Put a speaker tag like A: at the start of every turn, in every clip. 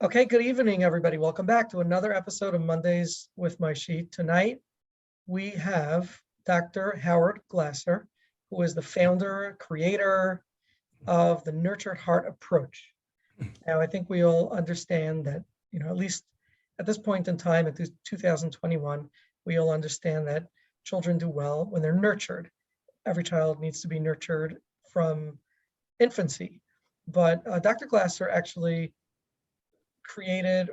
A: Okay, good evening, everybody. Welcome back to another episode of Mondays with Moshe. Tonight, we have Dr. Howard Glasser, who is the founder, creator of the Nurtured Heart approach. Now, I think we all understand that, at least at this point in time, at 2021, we all understand that children do well when they're nurtured. Every child needs to be nurtured from infancy. But Dr. Glasser actually created,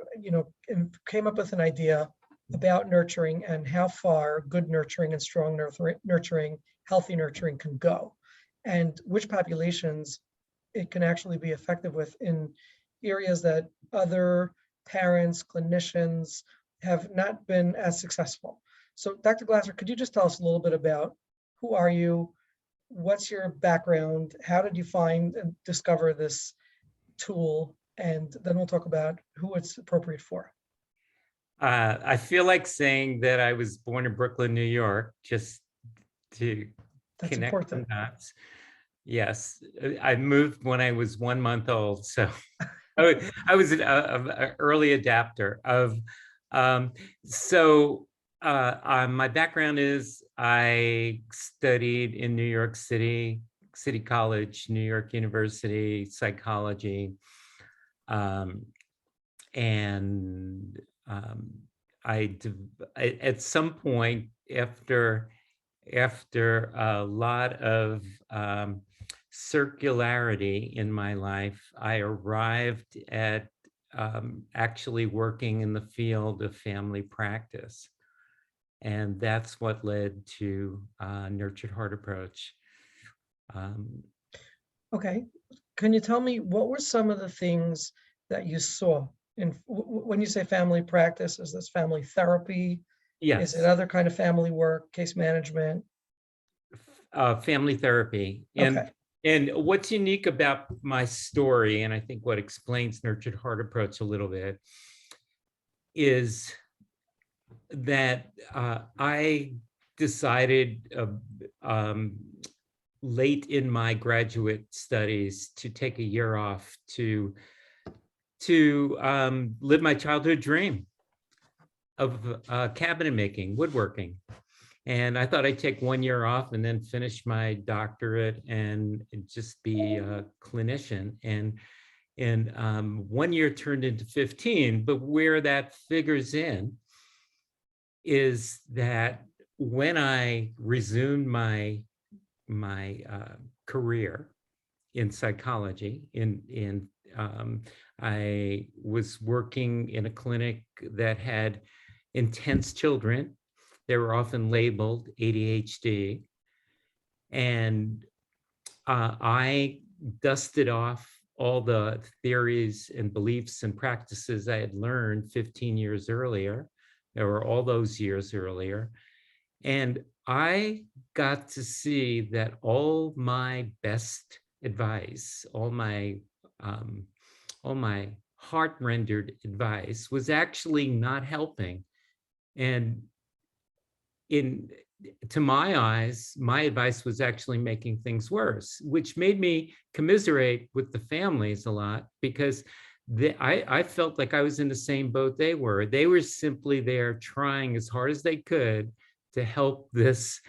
A: and came up with an idea about nurturing and how far good nurturing and strong nurturing, healthy nurturing can go, and which populations it can actually be effective with in areas that other parents, clinicians have not been as successful. So Dr. Glasser, could you just tell us a little bit about who are you? What's your background? How did you find and discover this tool? And then we'll talk about who it's appropriate for.
B: I feel like saying that I was born in Brooklyn, New York, just to
A: That's
B: connect the
A: important.
B: dots. Yes, I moved when I was 1 month old, so I was an early adapter of. My background is I studied in New York City, City College, New York University, psychology. And at some point after a lot of circularity in my life, I arrived at actually working in the field of family practice. And that's what led to Nurtured Heart approach.
A: Okay. Can you tell me what were some of the things that you saw in when you say family practice? Is this family therapy?
B: Yes.
A: Is it other kind of family work, case management?
B: Family therapy.
A: Okay.
B: And what's unique about my story, and I think what explains Nurtured Heart approach a little bit, is that I decided late in my graduate studies to take a year off to live my childhood dream of cabinet making, woodworking. And I thought I'd take 1 year off and then finish my doctorate and just be a clinician. And 1 year turned into 15, but where that figures in is that when I resumed my career in psychology, I was working in a clinic that had intense children. They were often labeled ADHD. And I dusted off all the theories and beliefs and practices I had learned 15 years earlier, or all those years earlier. And I got to see that all my best advice, all my heart-rendered advice was actually not helping. And to my eyes, my advice was actually making things worse, which made me commiserate with the families a lot, because I felt like I was in the same boat they were. They were simply there trying as hard as they could to help this,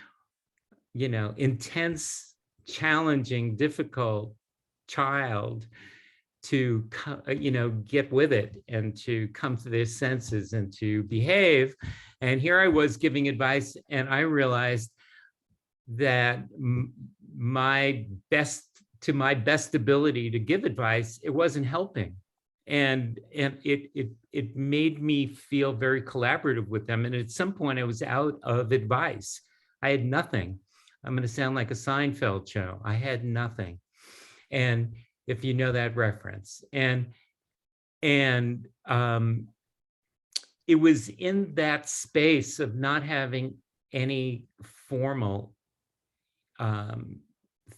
B: intense, challenging, difficult child to, get with it and to come to their senses and to behave. And here I was giving advice, and I realized that my best ability to give advice, it wasn't helping. And it made me feel very collaborative with them. And at some point I was out of advice. I had nothing. I'm going to sound like a Seinfeld show. I had nothing. And if you know that reference. And it was in that space of not having any formal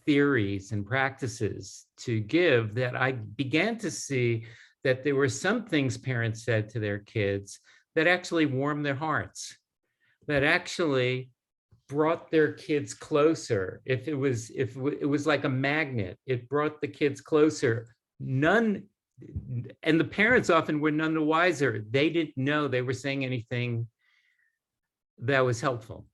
B: theories and practices to give that I began to see that there were some things parents said to their kids that actually warmed their hearts, that actually brought their kids closer. If it was like a magnet, it brought the kids closer. None and the parents often were none the wiser. They didn't know they were saying anything that was helpful.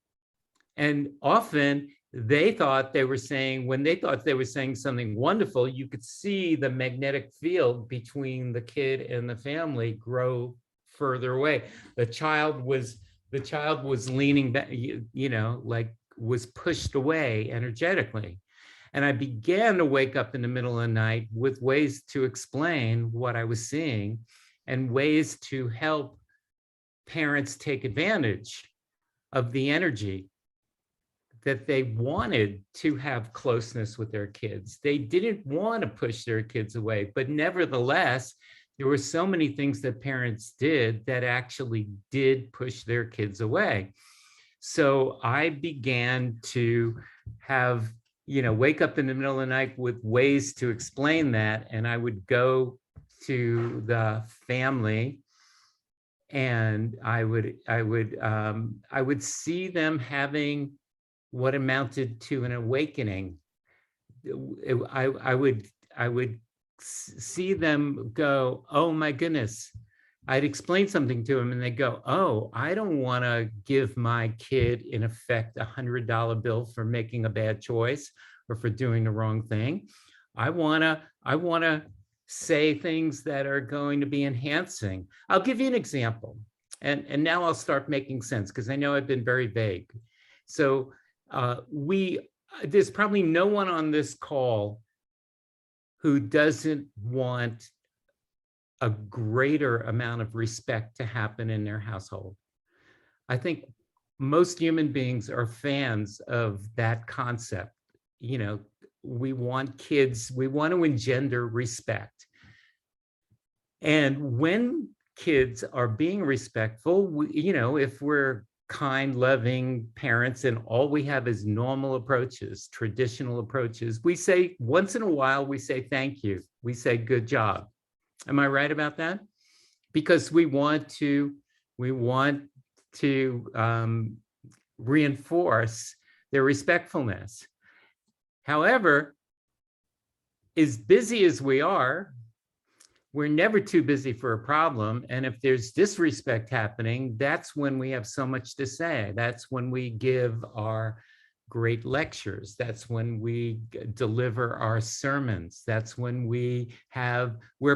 B: And often they thought they were saying, when they thought they were saying something wonderful, you could see the magnetic field between the kid and the family grow further away. The child was leaning back, like was pushed away energetically. And I began to wake up in the middle of the night with ways to explain what I was seeing and ways to help parents take advantage of the energy that they wanted to have closeness with their kids. They didn't want to push their kids away, but nevertheless, there were so many things that parents did that actually did push their kids away. So I began to have, wake up in the middle of the night with ways to explain that. And I would go to the family and I would see them having what amounted to an awakening. I would see them go, oh my goodness. I'd explain something to them and they go, oh, I don't want to give my kid, in effect, $100 bill for making a bad choice or for doing the wrong thing. I want to say things that are going to be enhancing. I'll give you an example. And now I'll start making sense because I know I've been very vague. So there's probably no one on this call who doesn't want a greater amount of respect to happen in their household. I think most human beings are fans of that concept. We want kids, we want to engender respect. And when kids are being respectful, if we're kind, loving parents and all we have is normal approaches, traditional approaches, we say, once in a while, we say, thank you. We say, good job. Am I right about that? Because we want to reinforce their respectfulness. However, as busy as we are, we're never too busy for a problem. And if there's disrespect happening, that's when we have so much to say. That's when we give our great lectures. That's when we deliver our sermons. That's when we're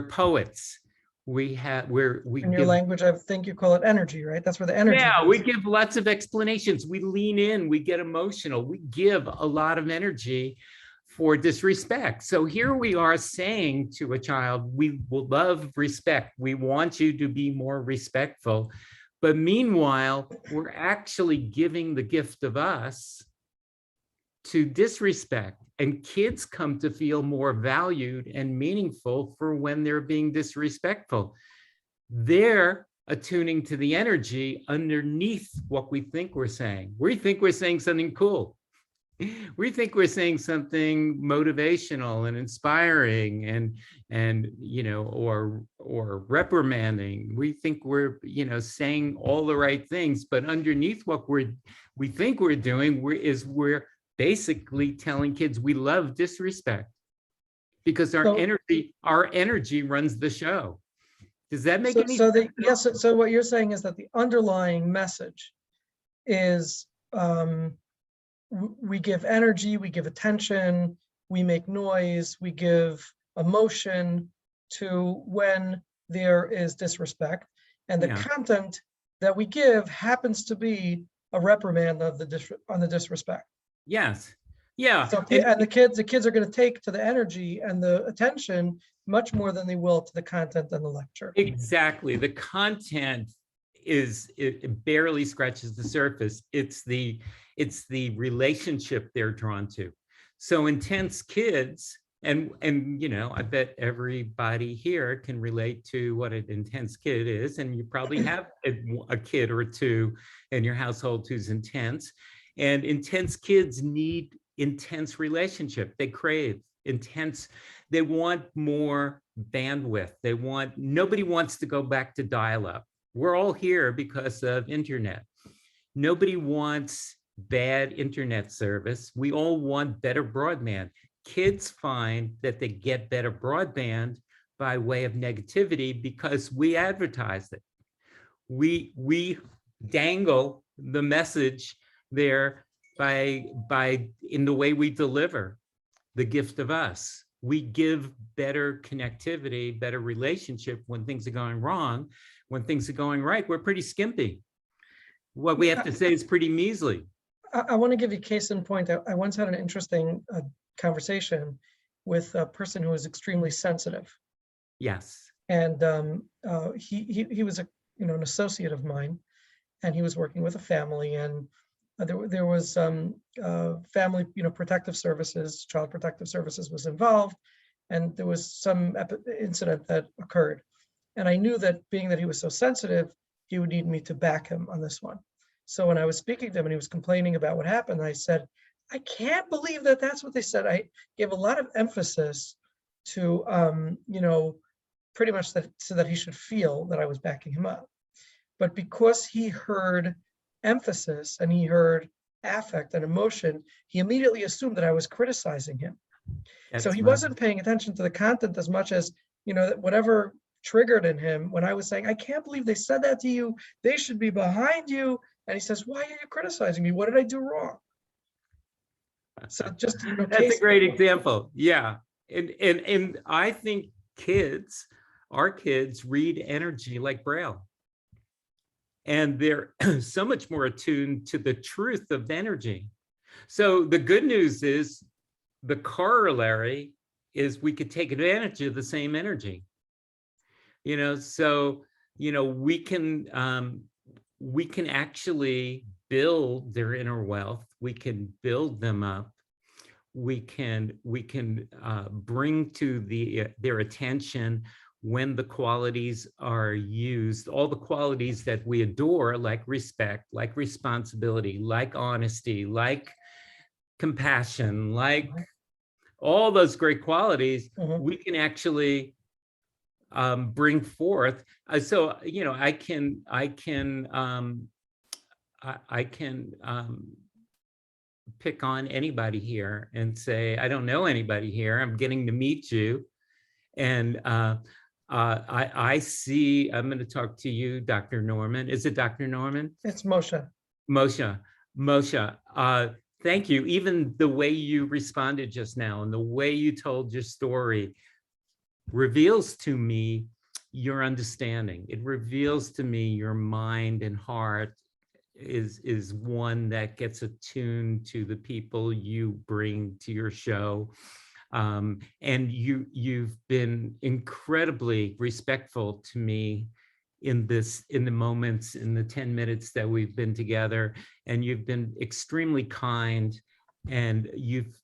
B: poets. In
A: your language, I think you call it energy, right? That's where the energy
B: Yeah,
A: is.
B: we give lots of explanations. We lean in, we get emotional. We give a lot of energy for disrespect. So here we are saying to a child, we will love respect. We want you to be more respectful. But meanwhile, we're actually giving the gift of us to disrespect. And kids come to feel more valued and meaningful for when they're being disrespectful. They're attuning to the energy underneath what we think we're saying. We think we're saying something cool. We think we're saying something motivational and inspiring or reprimanding. We think we're, saying all the right things, but underneath what we think we're doing, we're basically telling kids we love disrespect because our energy runs the show. Does that make any sense?
A: Yes. So what you're saying is that the underlying message is we give energy, we give attention, we make noise, we give emotion to when there is disrespect, and the content that we give happens to be a reprimand of on the disrespect.
B: Yes. Yeah.
A: So, and the kids are going to take to the energy and the attention much more than they will to the content and the lecture.
B: Exactly. The content it barely scratches the surface. It's the relationship they're drawn to. So intense kids, and I bet everybody here can relate to what an intense kid is, and you probably have a kid or two in your household who's intense. And intense kids need intense relationship. They crave intense. They want more bandwidth. Nobody wants to go back to dial-up. We're all here because of internet. Nobody wants bad internet service. We all want better broadband. Kids find that they get better broadband by way of negativity because we advertise it. We dangle the message there by in the way we deliver the gift of us. We give better connectivity, better relationship when things are going wrong. When things are going right, we're pretty skimpy. What we have to say is pretty measly.
A: I want to give you case in point. I once had an interesting conversation with a person who was extremely sensitive.
B: Yes.
A: And he was an associate of mine, and he was working with a family, and there was family protective services, child protective services was involved, and there was some incident that occurred, and I knew that being that he was so sensitive, he would need me to back him on this one. So when I was speaking to him and he was complaining about what happened, I said, I can't believe that that's what they said. I gave a lot of emphasis to pretty much that so that he should feel that I was backing him up. But because he heard emphasis and he heard affect and emotion, he immediately assumed that I was criticizing him. So he wasn't paying attention to the content as much as, whatever triggered in him when I was saying, I can't believe they said that to you. They should be behind you. And he says, why are you criticizing me? What did I do wrong? So just,
B: that's a great example. Yeah. And I think our kids read energy like Braille. And they're so much more attuned to the truth of energy. So the good news is the corollary is we could take advantage of the same energy. So we can actually build their inner wealth. We can build them up. We can bring to their attention when the qualities are used, all the qualities that we adore, like respect, like responsibility, like honesty, like compassion, like all those great qualities, we can actually bring forth. So I can pick on anybody here and say, I don't know anybody here. I'm getting to meet you, and I see. I'm going to talk to you, Dr. Norman. Is it Dr. Norman?
A: It's Moshe.
B: Moshe. Thank you. Even the way you responded just now and the way you told your story reveals to me your understanding. It reveals to me your mind and heart is one that gets attuned to the people you bring to your show. And you've been incredibly respectful to me in the moments, in the 10 minutes that we've been together, and you've been extremely kind, and it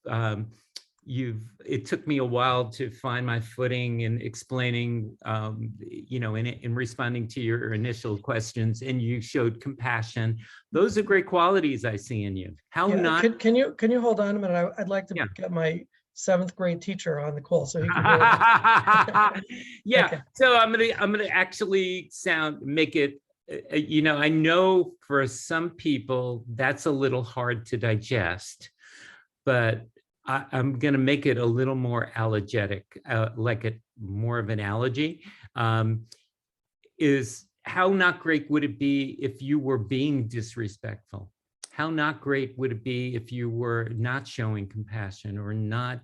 B: took me a while to find my footing in explaining, in responding to your initial questions, and you showed compassion. Those are great qualities I see in you.
A: Can you hold on a minute? I'd like to get my 7th grade teacher on the call so he can hear
B: that. Yeah.
A: Okay.
B: So I'm gonna actually make it. I know for some people that's a little hard to digest, but I'm going to make it a little more allergetic, like more of an allergy. Is how not great would it be if you were being disrespectful? How not great would it be if you were not showing compassion or not,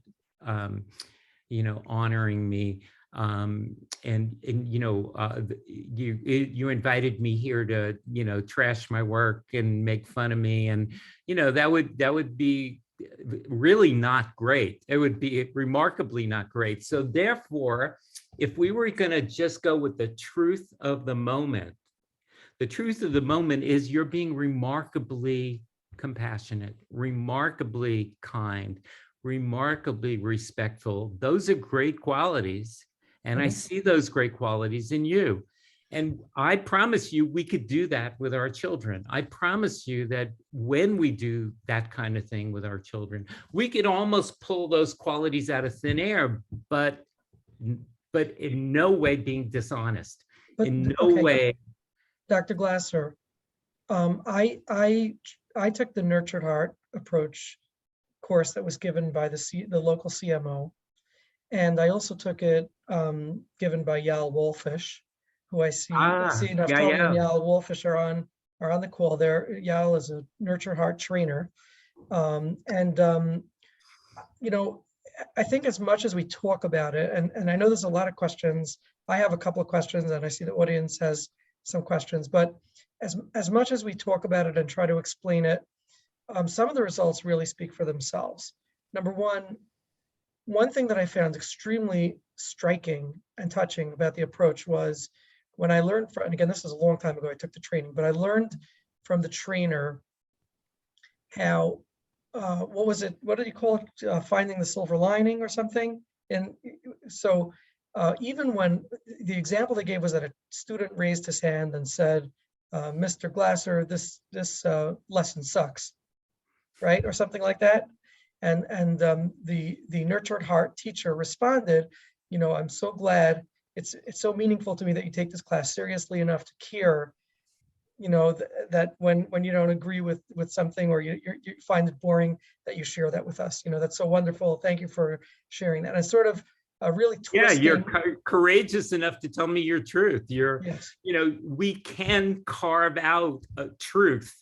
B: honoring me? You invited me here to, trash my work and make fun of me, and that would be really not great. It would be remarkably not great. So therefore, if we were going to just go with the truth of the moment is you're being remarkably compassionate, remarkably kind, remarkably respectful. Those are great qualities. And I see those great qualities in you. And I promise you, we could do that with our children. I promise you that when we do that kind of thing with our children, we could almost pull those qualities out of thin air, but in no way being dishonest. In no way.
A: Dr. Glasser, I took the Nurtured Heart approach course that was given by the local CMO. And I also took it given by Yal Wolfish, who I see enough.
B: Yeah,
A: Tony and
B: yeah.
A: Yal Wolfish are on the call there. Yal is a Nurture Heart trainer. And you know, I think as much as we talk about it, and I know there's a lot of questions. I have a couple of questions, and I see the audience has some questions, but as much as we talk about it and try to explain it, some of the results really speak for themselves. Number one thing that I found extremely striking and touching about the approach was when I learned from, and again, this is a long time ago, I took the training, but I learned from the trainer how, what was it? What did he call it? Finding the silver lining or something? And so even when the example they gave was that a student raised his hand and said, Mr. Glasser, this lesson sucks, right? Or something like that. And the Nurtured Heart teacher responded, I'm so glad, it's so meaningful to me that you take this class seriously enough to care, that when you don't agree with something, or you find it boring, that you share that with us. That's so wonderful. Thank you for sharing that. And it's sort of really
B: Yeah, you're
A: twisting.
B: courageous enough to tell me your truth.
A: Yes,
B: We can carve out a truth.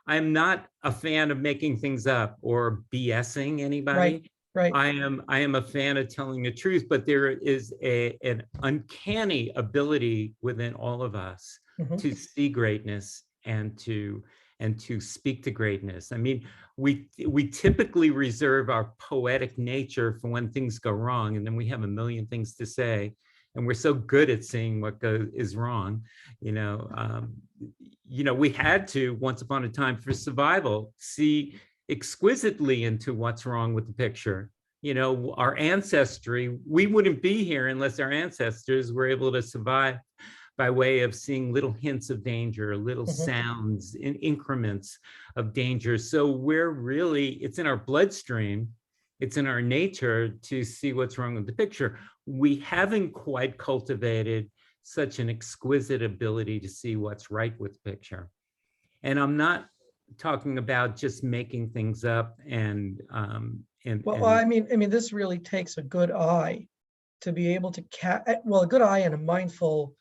B: I'm not a fan of making things up or BSing
A: right,
B: anybody.
A: right.
B: I am a fan of telling the truth, but there is an uncanny ability within all of us
A: Mhm.
B: to see greatness and to speak to greatness. I mean, we typically reserve our poetic nature for when things go wrong, and then we have a million things to say, and we're so good at seeing what is wrong. We had to, once upon a time, for survival, see exquisitely into what's wrong with the picture. Our ancestry, we wouldn't be here unless our ancestors were able to survive by way of seeing little hints of danger, little
A: Mhm.
B: sounds in increments of danger. So it's in our bloodstream, it's in our nature to see what's wrong with the picture. We haven't quite cultivated such an exquisite ability to see what's right with the picture. And I'm not talking about just making things up
A: Well, I mean, this really takes a good eye to be able to a good eye and a mindful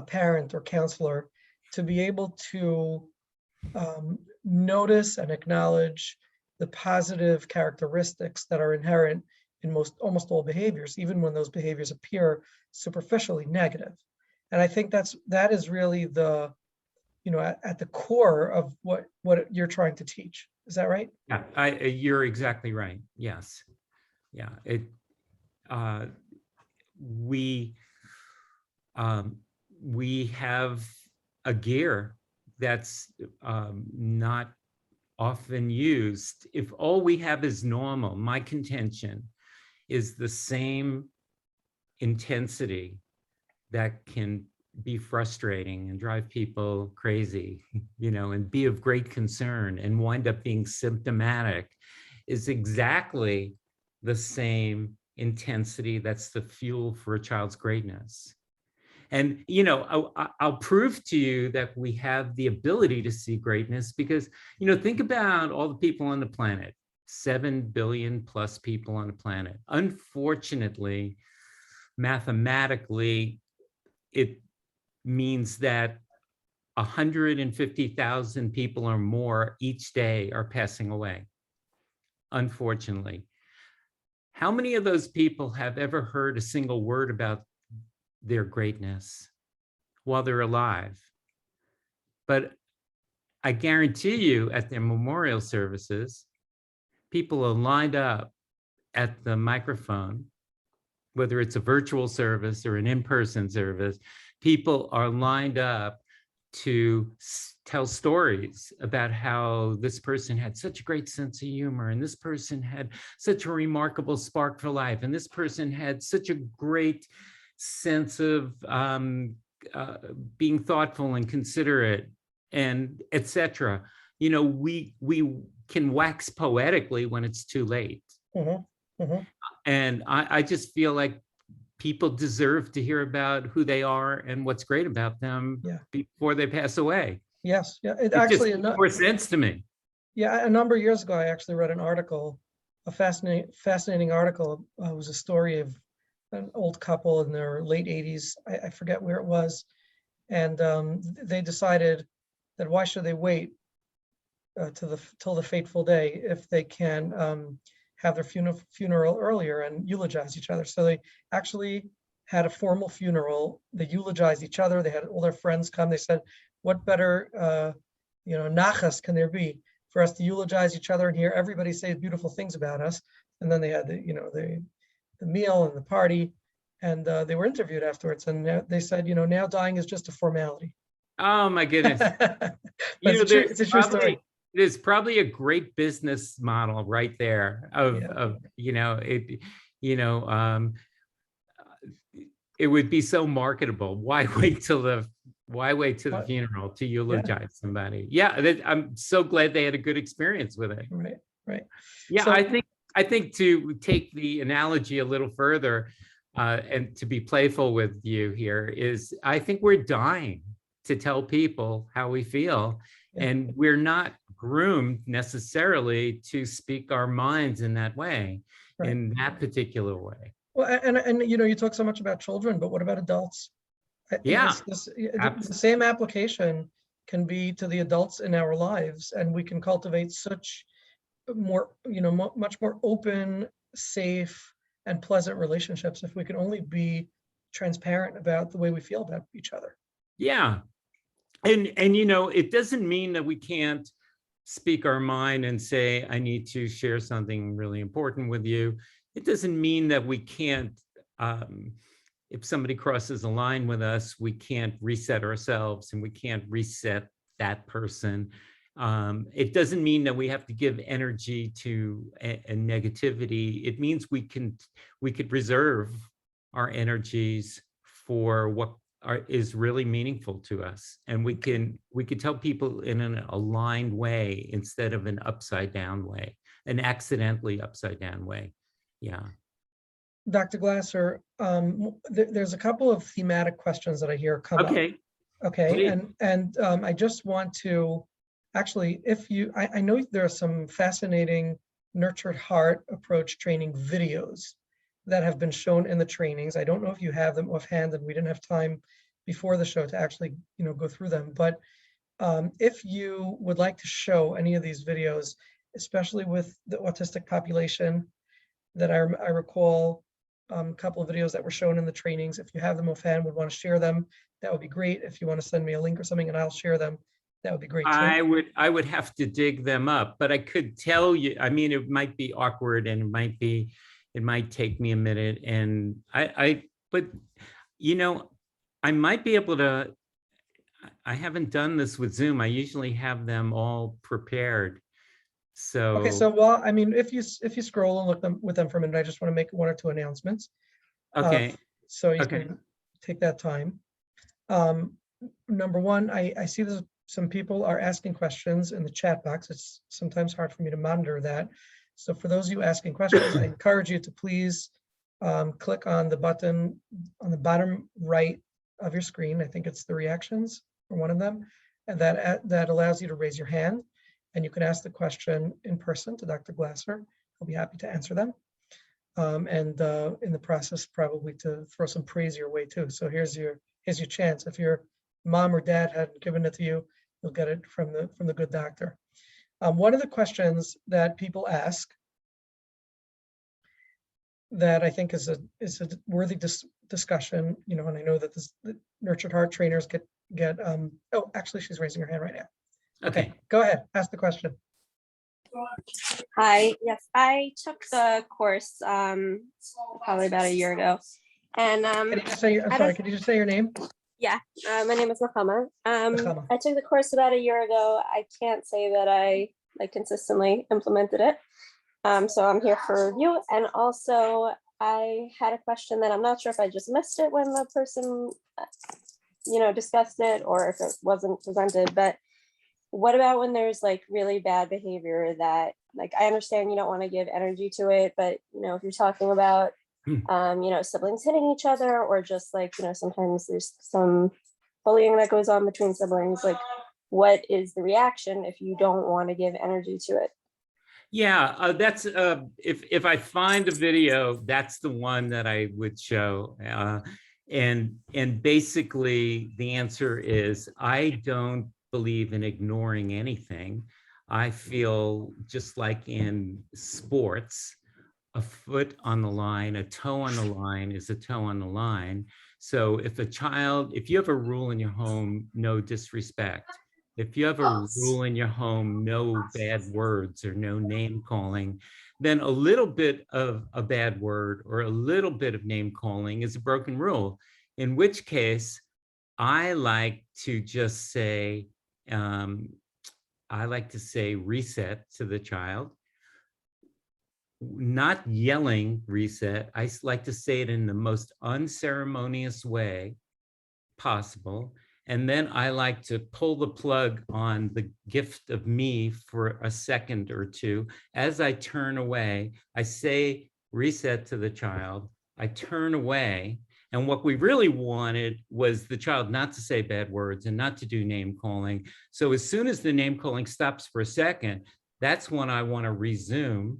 A: parent or counselor to be able to notice and acknowledge the positive characteristics that are inherent in almost all behaviors, even when those behaviors appear superficially negative. And I think that is really at the core of what you're trying to teach. Is that right?
B: Yeah, you're exactly right. Yes. Yeah. Uh, we we have a gear that's not often used. If all we have is normal, my contention is the same intensity that can be frustrating and drive people crazy, and be of great concern and wind up being symptomatic, is exactly the same intensity that's the fuel for a child's greatness. And, I'll prove to you that we have the ability to see greatness because, think about all the people on the planet, 7 billion plus people on the planet. Unfortunately, mathematically, it means that 150,000 people or more each day are passing away, unfortunately. How many of those people have ever heard a single word about their greatness while they're alive? But I guarantee you at their memorial services, people are lined up at the microphone, whether it's a virtual service or an in-person service, people are lined up to tell stories about how this person had such a great sense of humor, and this person had such a remarkable spark for life, and this person had such a great sense of being thoughtful and considerate, and etc. We can wax poetically when it's too late.
A: Mhm, mhm.
B: And I just feel like people deserve to hear about who they are and what's great about them
A: Yeah.
B: before they pass away.
A: Yes. Yeah. It
B: It just
A: actually,
B: makes more sense to me.
A: yeah, a number of years ago, I actually read an article, a fascinating article. It was a story of an old couple in their late 80s. I forget where it was. And they decided that why should they wait till the fateful day if they can have their funeral earlier and eulogize each other. So they actually had a formal funeral. They eulogized each other. They had all their friends come. They said, what better nachas can there be for us to eulogize each other and hear everybody say beautiful things about us? And then they had the meal and the party, and they were interviewed afterwards, and they said, now dying is just a formality.
B: Oh my goodness.
A: But it's a true story.
B: There's probably a great business model right there of it would be so marketable. Why wait to the funeral to eulogize somebody? Yeah, I'm so glad they had a good experience with it.
A: Right.
B: Yeah,
A: So,
B: I think to take the analogy a little further and to be playful with you here is, I think we're dying to tell people how we feel, and we're not groomed necessarily to speak our minds in that way, in that particular way.
A: Well, and you talk so much about children, but what about adults?
B: Yeah,
A: the same application can be to the adults in our lives, and we can cultivate such more, much more open, safe, and pleasant relationships if we can only be transparent about the way we feel about each other.
B: Yeah. And it doesn't mean that we can't speak our mind and say, I need to share something really important with you. It doesn't mean that we can't, if somebody crosses a line with us, we can't reset ourselves and we can't reset that person. It doesn't mean that we have to give energy to a negativity. It means we could reserve our energies for what is really meaningful to us, and we could tell people in an aligned way instead of an upside down way, an accidentally upside down way. Yeah.
A: Dr. Glasser, there's a couple of thematic questions that I hear come up. Okay.
B: Please.
A: And I just want to actually, I know there are some fascinating nurtured heart approach training videos that have been shown in the trainings. I don't know if you have them offhand, and we didn't have time before the show to actually, go through them. But if you would like to show any of these videos, especially with the autistic population, that I recall a couple of videos that were shown in the trainings. If you have them offhand, would want to share them, that would be great. If you want to send me a link or something and I'll share them, that would be great too.
B: I would have to dig them up, but I could tell you, I mean, it might be awkward and it might take me a minute, and but I might be able to. I haven't done this with Zoom. I usually have them all prepared. So
A: okay, so if you scroll and look with them for a minute, I just want to make one or two announcements.
B: Okay.
A: So you can take that time. Number one, I see that some people are asking questions in the chat box. It's sometimes hard for me to monitor that. So for those of you asking questions, I encourage you to please click on the button on the bottom right of your screen. I think it's the reactions or one of them, and that allows you to raise your hand, and you can ask the question in person to Dr. Glasser. I'll be happy to answer them. And in the process, probably to throw some praise your way too. So here's your chance. If your mom or dad hadn't given it to you, you'll get it from the good doctor. One of the questions that people ask that I think is a worthy discussion, and I know that the nurtured heart trainers get oh, actually she's raising her hand right now. Okay, go ahead, ask the question.
C: Hi, yes, I took the course probably about a year ago, and
A: Can you just say could you just say your name?
C: Yeah, my name is Mahama. I took the course about a year ago. I can't say that I consistently implemented it. So I'm here for review. And also I had a question that I'm not sure if I just missed it when the person, discussed it, or if it wasn't presented, but what about when there's really bad behavior that I understand you don't want to give energy to it, but if you're talking about siblings hitting each other, or just sometimes there's some bullying that goes on between siblings, what is the reaction if you don't want to give energy to it?
B: Yeah, that's if I find a video, that's the one that I would show. And basically the answer is I don't believe in ignoring anything. I feel just like in sports, a foot on the line, a toe on the line is a toe on the line. So if you have a rule in your home, no disrespect. If you have a rule in your home, no bad words or no name calling, then a little bit of a bad word or a little bit of name calling is a broken rule. In which case, I like to just say, reset to the child, not yelling reset. I like to say it in the most unceremonious way possible. And then I like to pull the plug on the gift of me for a second or two. As I turn away, I say reset to the child. I turn away. And what we really wanted was the child not to say bad words and not to do name calling. So as soon as the name calling stops for a second, that's when I want to resume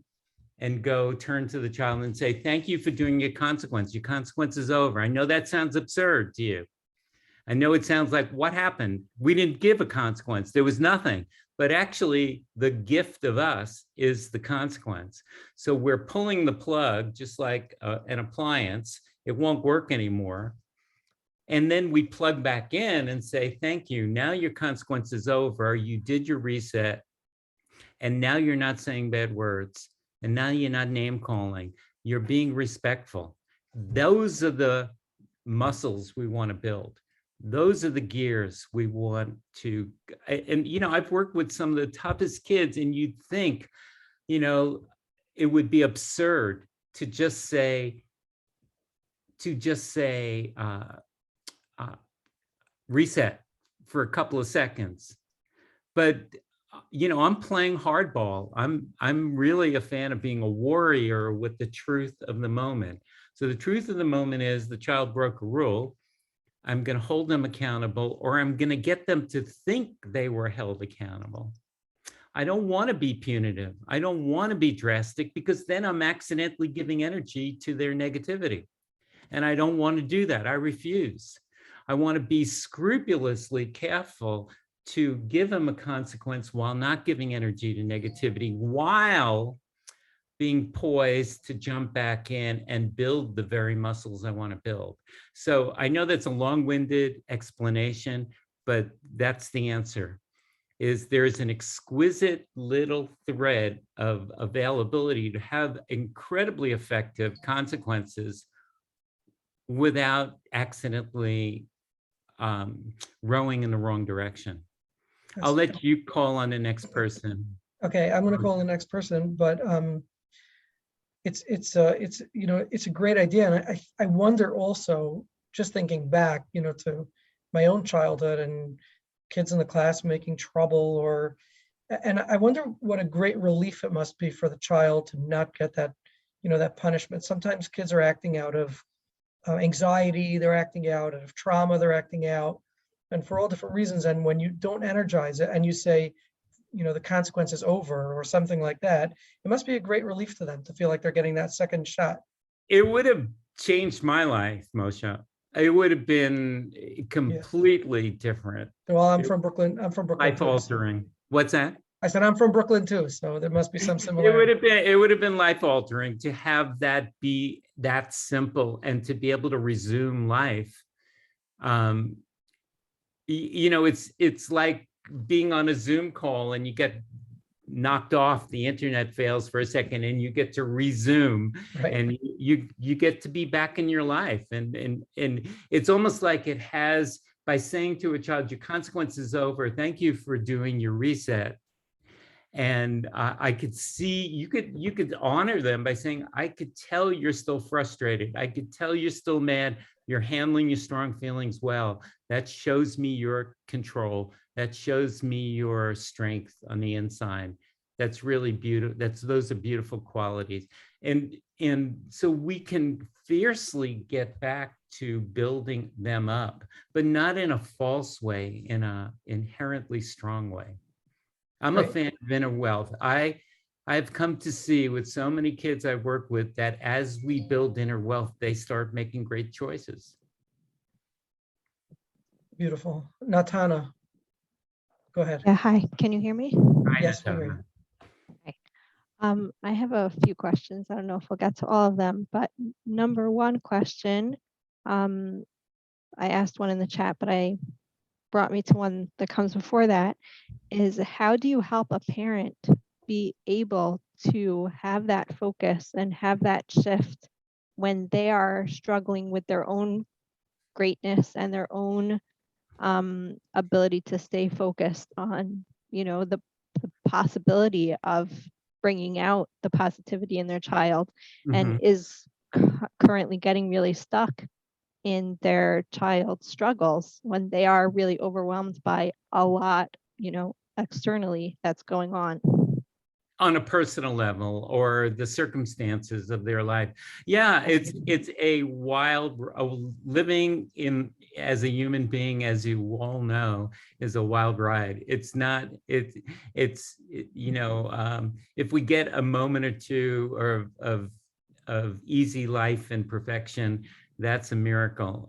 B: and go turn to the child and say, thank you for doing your consequence. Your consequence is over. I know that sounds absurd to you. I know it sounds like, what happened? We didn't give a consequence. There was nothing. But actually, the gift of us is the consequence. So we're pulling the plug, just like an appliance. It won't work anymore. And then we plug back in and say, thank you. Now your consequence is over. You did your reset. And now you're not saying bad words. And now you're not name calling. You're being respectful. Those are the muscles we want to build. Those are the gears we want to, and I've worked with some of the toughest kids, and you'd think, it would be absurd to just say reset for a couple of seconds. But I'm playing hardball. I'm really a fan of being a warrior with the truth of the moment. So the truth of the moment is the child broke a rule. I'm going to hold them accountable, or I'm going to get them to think they were held accountable. I don't want to be punitive. I don't want to be drastic, because then I'm accidentally giving energy to their negativity. And I don't want to do that. I refuse. I want to be scrupulously careful to give them a consequence while not giving energy to negativity, while being poised to jump back in and build the very muscles I want to build. So I know that's a long-winded explanation, but that's the answer. Is there's an exquisite little thread of availability to have incredibly effective consequences without accidentally rowing in the wrong direction. I'll let you call on the next person.
A: Okay, I'm going to call on the next person, but it's a great idea, and I wonder also, just thinking back, to my own childhood and kids in the class making trouble, and I wonder what a great relief it must be for the child to not get that, that punishment. Sometimes kids are acting out of anxiety, they're acting out of trauma, they're acting out, and for all different reasons. And when you don't energize it and you say, the consequence is over or something like that, it must be a great relief to them to feel like they're getting that second shot.
B: It would have changed my life, Moshe. It would have been completely different.
A: Well, I'm from Brooklyn.
B: Life altering. What's that?
A: I said I'm from Brooklyn too, so there must be some similarity.
B: It would have been life altering to have that be that simple and to be able to resume life. It's like being on a Zoom call and you get knocked off, the internet fails for a second, and you get to resume, right. And you get to be back in your life, and it's almost like it has, by saying to a child, your consequence is over, thank you for doing your reset. And I could see, you could honor them by saying, I could tell you're still frustrated, I could tell you're still mad, you're handling your strong feelings well. That shows me your control. That shows me your strength on the inside. That's really beautiful. Those are beautiful qualities. And so we can fiercely get back to building them up, but not in a false way, in an inherently strong way. I'm a fan of inner wealth. I I've come to see with so many kids I work with that as we build inner wealth, they start making great choices.
A: Beautiful. Natana, go ahead.
D: Yeah, hi. Can you hear me?
A: Yes, we hear you.
D: Okay. I have a few questions. I don't know if we'll get to all of them, but number one question, I asked one in the chat, but I brought me to one that comes before that, is how do you help a parent be able to have that focus and have that shift when they are struggling with their own greatness and their own ability to stay focused on, the possibility of bringing out the positivity in their child, and is currently getting really stuck in their child's struggles when they are really overwhelmed by a lot, externally that's going on
B: a personal level or the circumstances of their life. Yeah, it's a wild living in as a human being, as you all know, is a wild ride. It's not, if we get a moment or two of easy life and perfection, that's a miracle.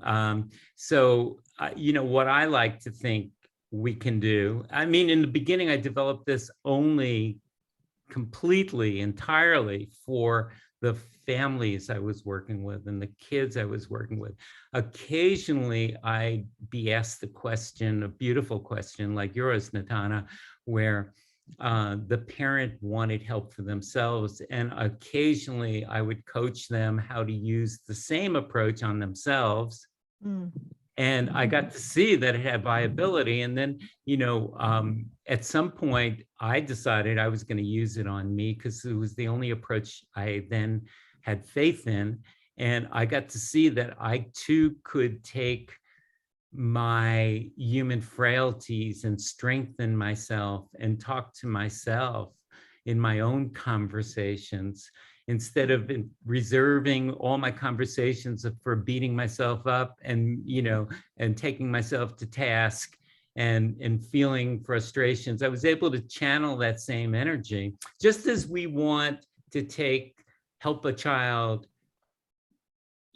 B: So what I like to think we can do, I mean, in the beginning, I developed this only completely, entirely for the families I was working with and the kids I was working with. Occasionally, I'd be asked the question, a beautiful question like yours, Natana, where the parent wanted help for themselves. And occasionally, I would coach them how to use the same approach on themselves. And I got to see that it had viability. And then, at some point, I decided I was going to use it on me because it was the only approach I then had faith in. And I got to see that I too could take my human frailties and strengthen myself and talk to myself in my own conversations, instead of reserving all my conversations for beating myself up and taking myself to task and feeling frustrations. I was able to channel that same energy, just as we want to help a child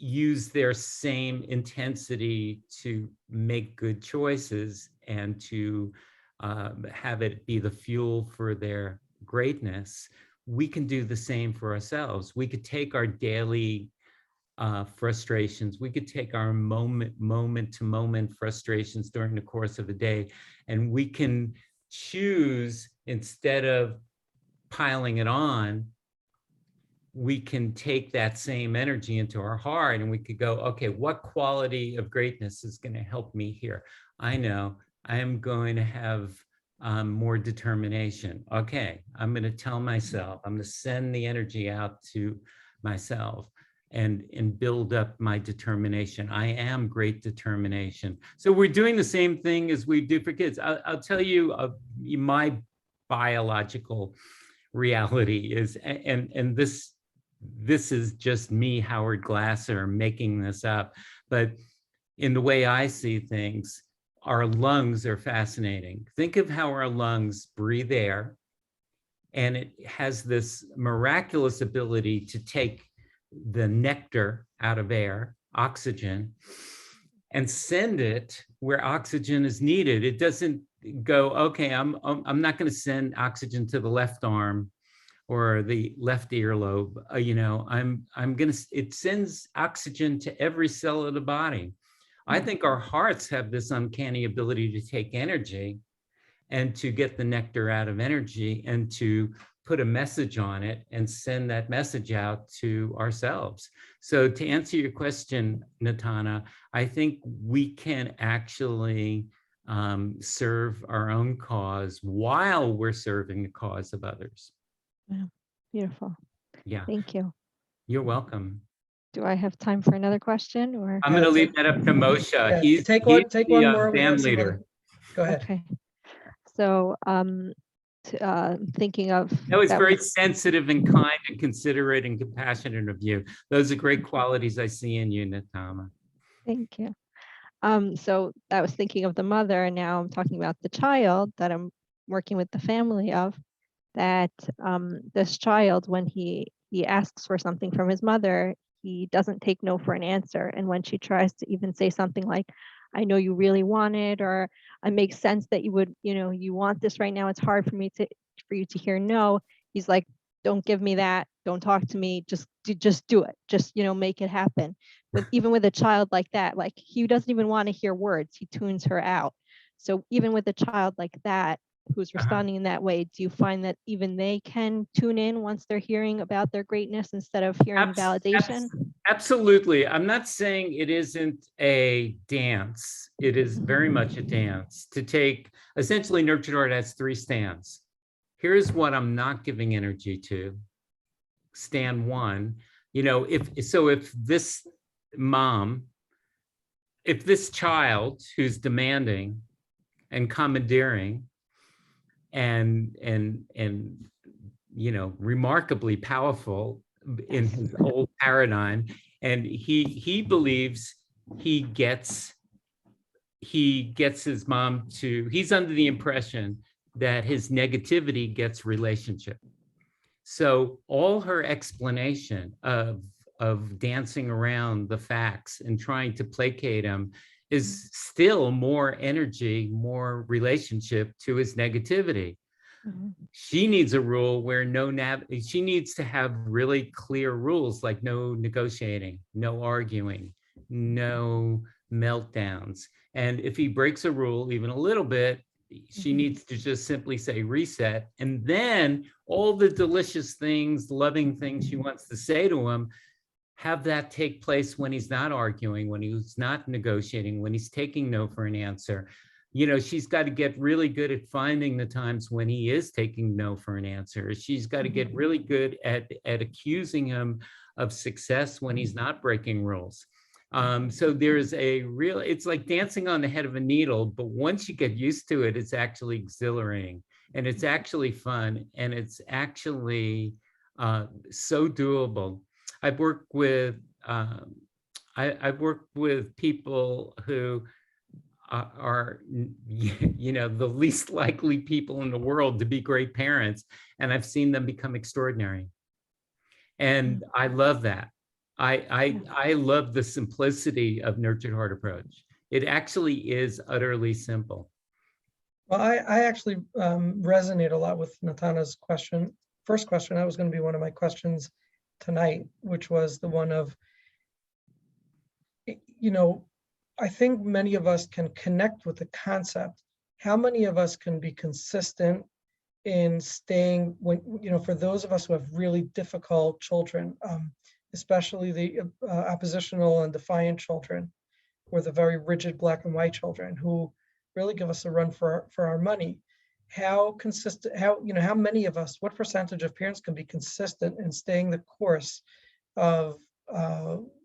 B: use their same intensity to make good choices and to have it be the fuel for their greatness. We can do the same for ourselves. We could take our daily frustrations, we could take our moment to moment frustrations during the course of a day, and we can choose, instead of piling it on, we can take that same energy into our heart and we could go, okay, what quality of greatness is going to help me here? I know I am going to have more determination. Okay, I'm going to tell myself, I'm going to send the energy out to myself and build up my determination. I am great determination. So we're doing the same thing as we do for kids. I'll tell you my biological reality is, and this is just me, Howard Glasser, making this up, but in the way I see things, our lungs are fascinating. Think of how our lungs breathe air, and it has this miraculous ability to take the nectar out of air, oxygen, and send it where oxygen is needed. It doesn't go, okay, I'm not going to send oxygen to the left arm or the left earlobe. It sends oxygen to every cell of the body. I think our hearts have this uncanny ability to take energy and to get the nectar out of energy and to put a message on it and send that message out to ourselves. So to answer your question, Natana, I think we can actually serve our own cause while we're serving the cause of others.
D: Yeah, beautiful.
B: Yeah.
D: Thank you.
B: You're welcome.
D: Do I have time for another question, or?
B: I'm going to leave that up to Moshe.
A: Yeah,
B: He's
A: take one
B: the
A: more. We
B: band
A: got some
B: leader.
A: other- Go ahead.
D: Okay. So, thinking of
B: That was very sensitive and kind and considerate and compassionate of you. Those are great qualities I see in you, Natama.
D: Thank you. So I was thinking of the mother, and now I'm talking about the child that I'm working with the family of, that this child, when he asks for something from his mother, he doesn't take no for an answer. And when she tries to even say something like, I know you really want it, or it makes sense that you would, you want this right now. It's hard for you to hear no. He's like, don't give me that. Don't talk to me. Just do it. Just, make it happen. Even with a child like that, like he doesn't even want to hear words. He tunes her out. So even with a child like that, who's responding in that way, do you find that even they can tune in once they're hearing about their greatness instead of hearing validation?
B: Absolutely. I'm not saying it isn't a dance. It is very much a dance. To take, essentially, Nurtured Heart has 3 stands. Here's what I'm not giving energy to. Stand 1, if this mom, if this child who's demanding and commandeering and remarkably powerful in his old paradigm, and he believes he gets his mom to, he's under the impression that his negativity gets relationship. So all her explanation of dancing around the facts and trying to placate him is still more energy, more relationship to his negativity. Mm-hmm. She needs a rule where she needs to have really clear rules, like no negotiating, no arguing, no meltdowns. And if he breaks a rule even a little bit, she needs to just simply say reset. And then all the delicious things, loving things she wants to say to him, have that take place when he's not arguing, when he's not negotiating, when he's taking no for an answer. She's got to get really good at finding the times when he is taking no for an answer. She's got to get really good at accusing him of success when he's not breaking rules. So there's it's like dancing on the head of a needle, but once you get used to it, it's actually exhilarating and it's actually fun and it's actually so doable. I've worked with people who are the least likely people in the world to be great parents, and I've seen them become extraordinary. And I love that. I love the simplicity of Nurtured Heart approach. It actually is utterly simple.
A: Well, I actually resonate a lot with Natana's question. First question, that was going to be one of my questions tonight, which was the one of, I think many of us can connect with the concept. How many of us can be consistent in staying when, for those of us who have really difficult children, especially the oppositional and defiant children, or the very rigid black and white children who really give us a run for our money. How many of us, what percentage of parents can be consistent in staying the course of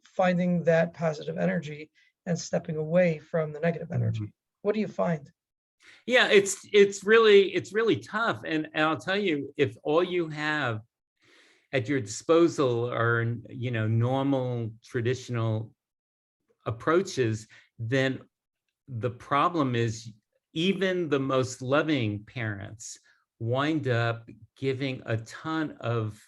A: finding that positive energy and stepping away from the negative energy? What do you find?
B: Yeah, it's really tough. And I'll tell you, if all you have at your disposal are, normal traditional approaches, then the problem is even the most loving parents wind up giving a ton of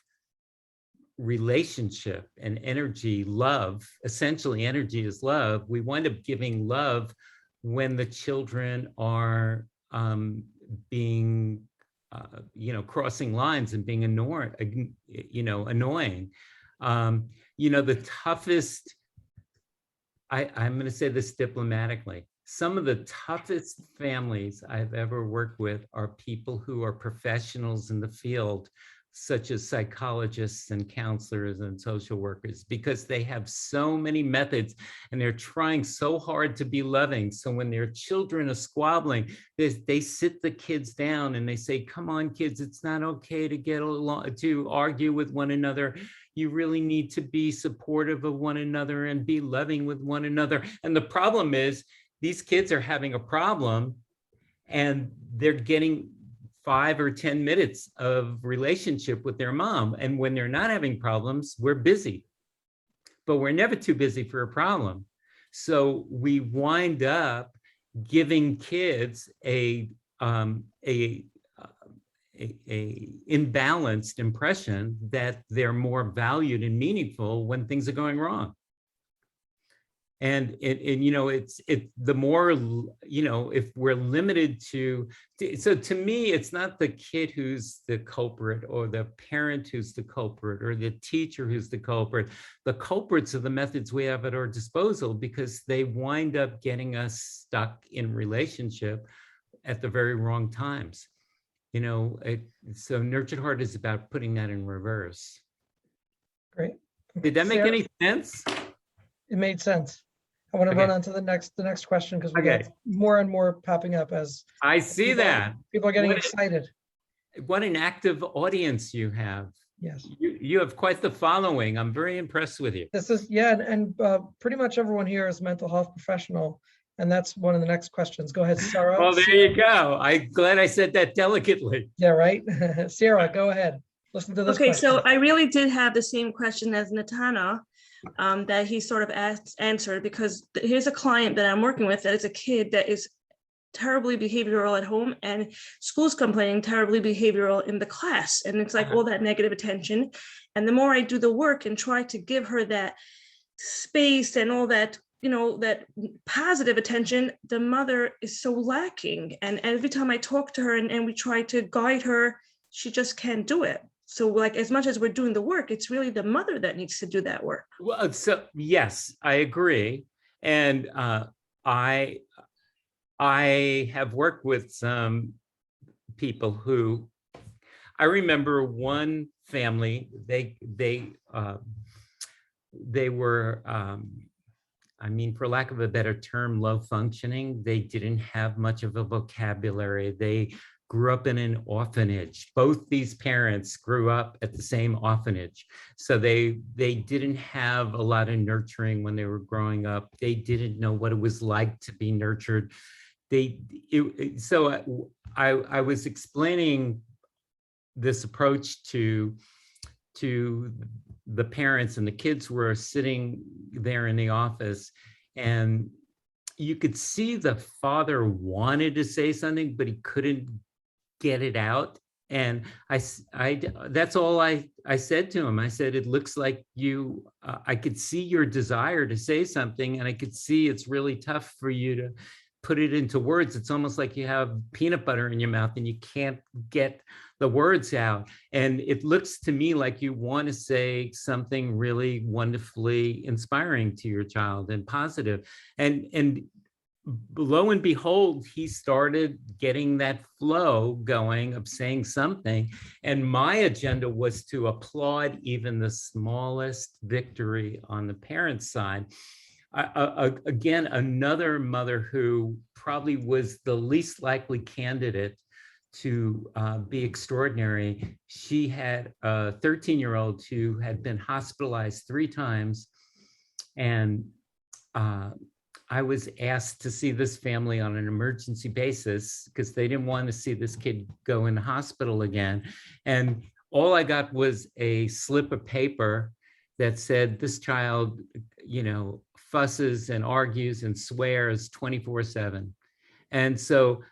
B: relationship and energy, love. Essentially, energy is love. We wind up giving love when the children are being, crossing lines and being annoying. The toughest, I'm going to say this diplomatically, some of the toughest families I've ever worked with are people who are professionals in the field, such as psychologists and counselors and social workers, because they have so many methods and they're trying so hard to be loving. So when their children are squabbling, they sit the kids down and they say, come on, kids, it's not okay to get along, to argue with one another. You really need to be supportive of one another and be loving with one another. And the problem is, these kids are having a problem and they're getting 5 or 10 minutes of relationship with their mom. And when they're not having problems, we're busy, but we're never too busy for a problem. So we wind up giving kids an a imbalanced impression that they're more valued and meaningful when things are going wrong. And it's the more, if we're limited to, so to me, it's not the kid who's the culprit or the parent who's the culprit or the teacher who's the culprit. The culprits are the methods we have at our disposal, because they wind up getting us stuck in relationship at the very wrong times. So Nurtured Heart is about putting that in reverse.
A: Great.
B: Did that make any sense?
A: It made sense. I want to run on to the next question, because we got more and more popping up as
B: I see that.
A: People are getting excited.
B: What an active audience you have.
A: Yes.
B: You have quite the following. I'm very impressed with you.
A: This is, and pretty much everyone here is a mental health professional. And that's one of the next questions. Go ahead, Sarah.
B: Well, there you go. I'm glad I said that delicately.
A: Yeah, right. Sarah, go ahead. Listen to this.
E: Okay,
A: question.
E: so I really did have the same question as Natana that he sort of answered, because here's a client that I'm working with that is a kid that is terribly behavioral at home, and school's complaining terribly behavioral in the class. And it's like all that negative attention. And the more I do the work and try to give her that space and all that, that positive attention, the mother is so lacking. And every time I talk to her and we try to guide her, she just can't do it. So like, as much as we're doing the work, it's really the mother that needs to do that work.
B: Well, so yes, I agree. And I have worked with some people who, I remember one family, they were, for lack of a better term, low functioning. They didn't have much of a vocabulary. They grew up in an orphanage. Both these parents grew up at the same orphanage. So they didn't have a lot of nurturing when they were growing up. They didn't know what it was like to be nurtured. So I was explaining this approach to the parents, and the kids were sitting there in the office, and you could see the father wanted to say something, but he couldn't get it out. And that's all I said to him. I said, it looks like you, I could see your desire to say something, and I could see it's really tough for you to put it into words. It's almost like you have peanut butter in your mouth and you can't get the words out. And it looks to me like you want to say something really wonderfully inspiring to your child and positive. And lo and behold, he started getting that flow going of saying something. And my agenda was to applaud even the smallest victory on the parent's side. Again, another mother who probably was the least likely candidate to be extraordinary. She had a 13-year-old who had been hospitalized 3 times. And I was asked to see this family on an emergency basis because they didn't want to see this kid go in the hospital again. And all I got was a slip of paper that said, this child, fusses and argues and swears 24/7. And so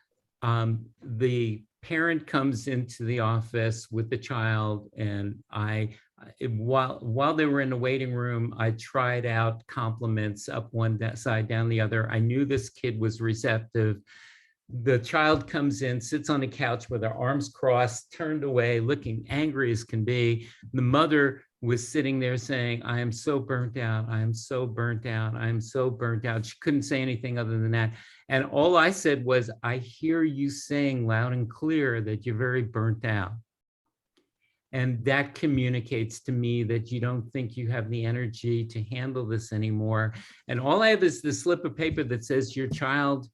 B: the parent comes into the office with the child, and while they were in the waiting room, I tried out compliments up one side, down the other. I knew this kid was receptive. The child comes in, sits on the couch with her arms crossed, turned away, looking angry as can be. The mother was sitting there saying, I am so burnt out. I am so burnt out. I am so burnt out. She couldn't say anything other than that. And all I said was, I hear you saying loud and clear that you're very burnt out. And that communicates to me that you don't think you have the energy to handle this anymore. And all I have is this slip of paper that says your child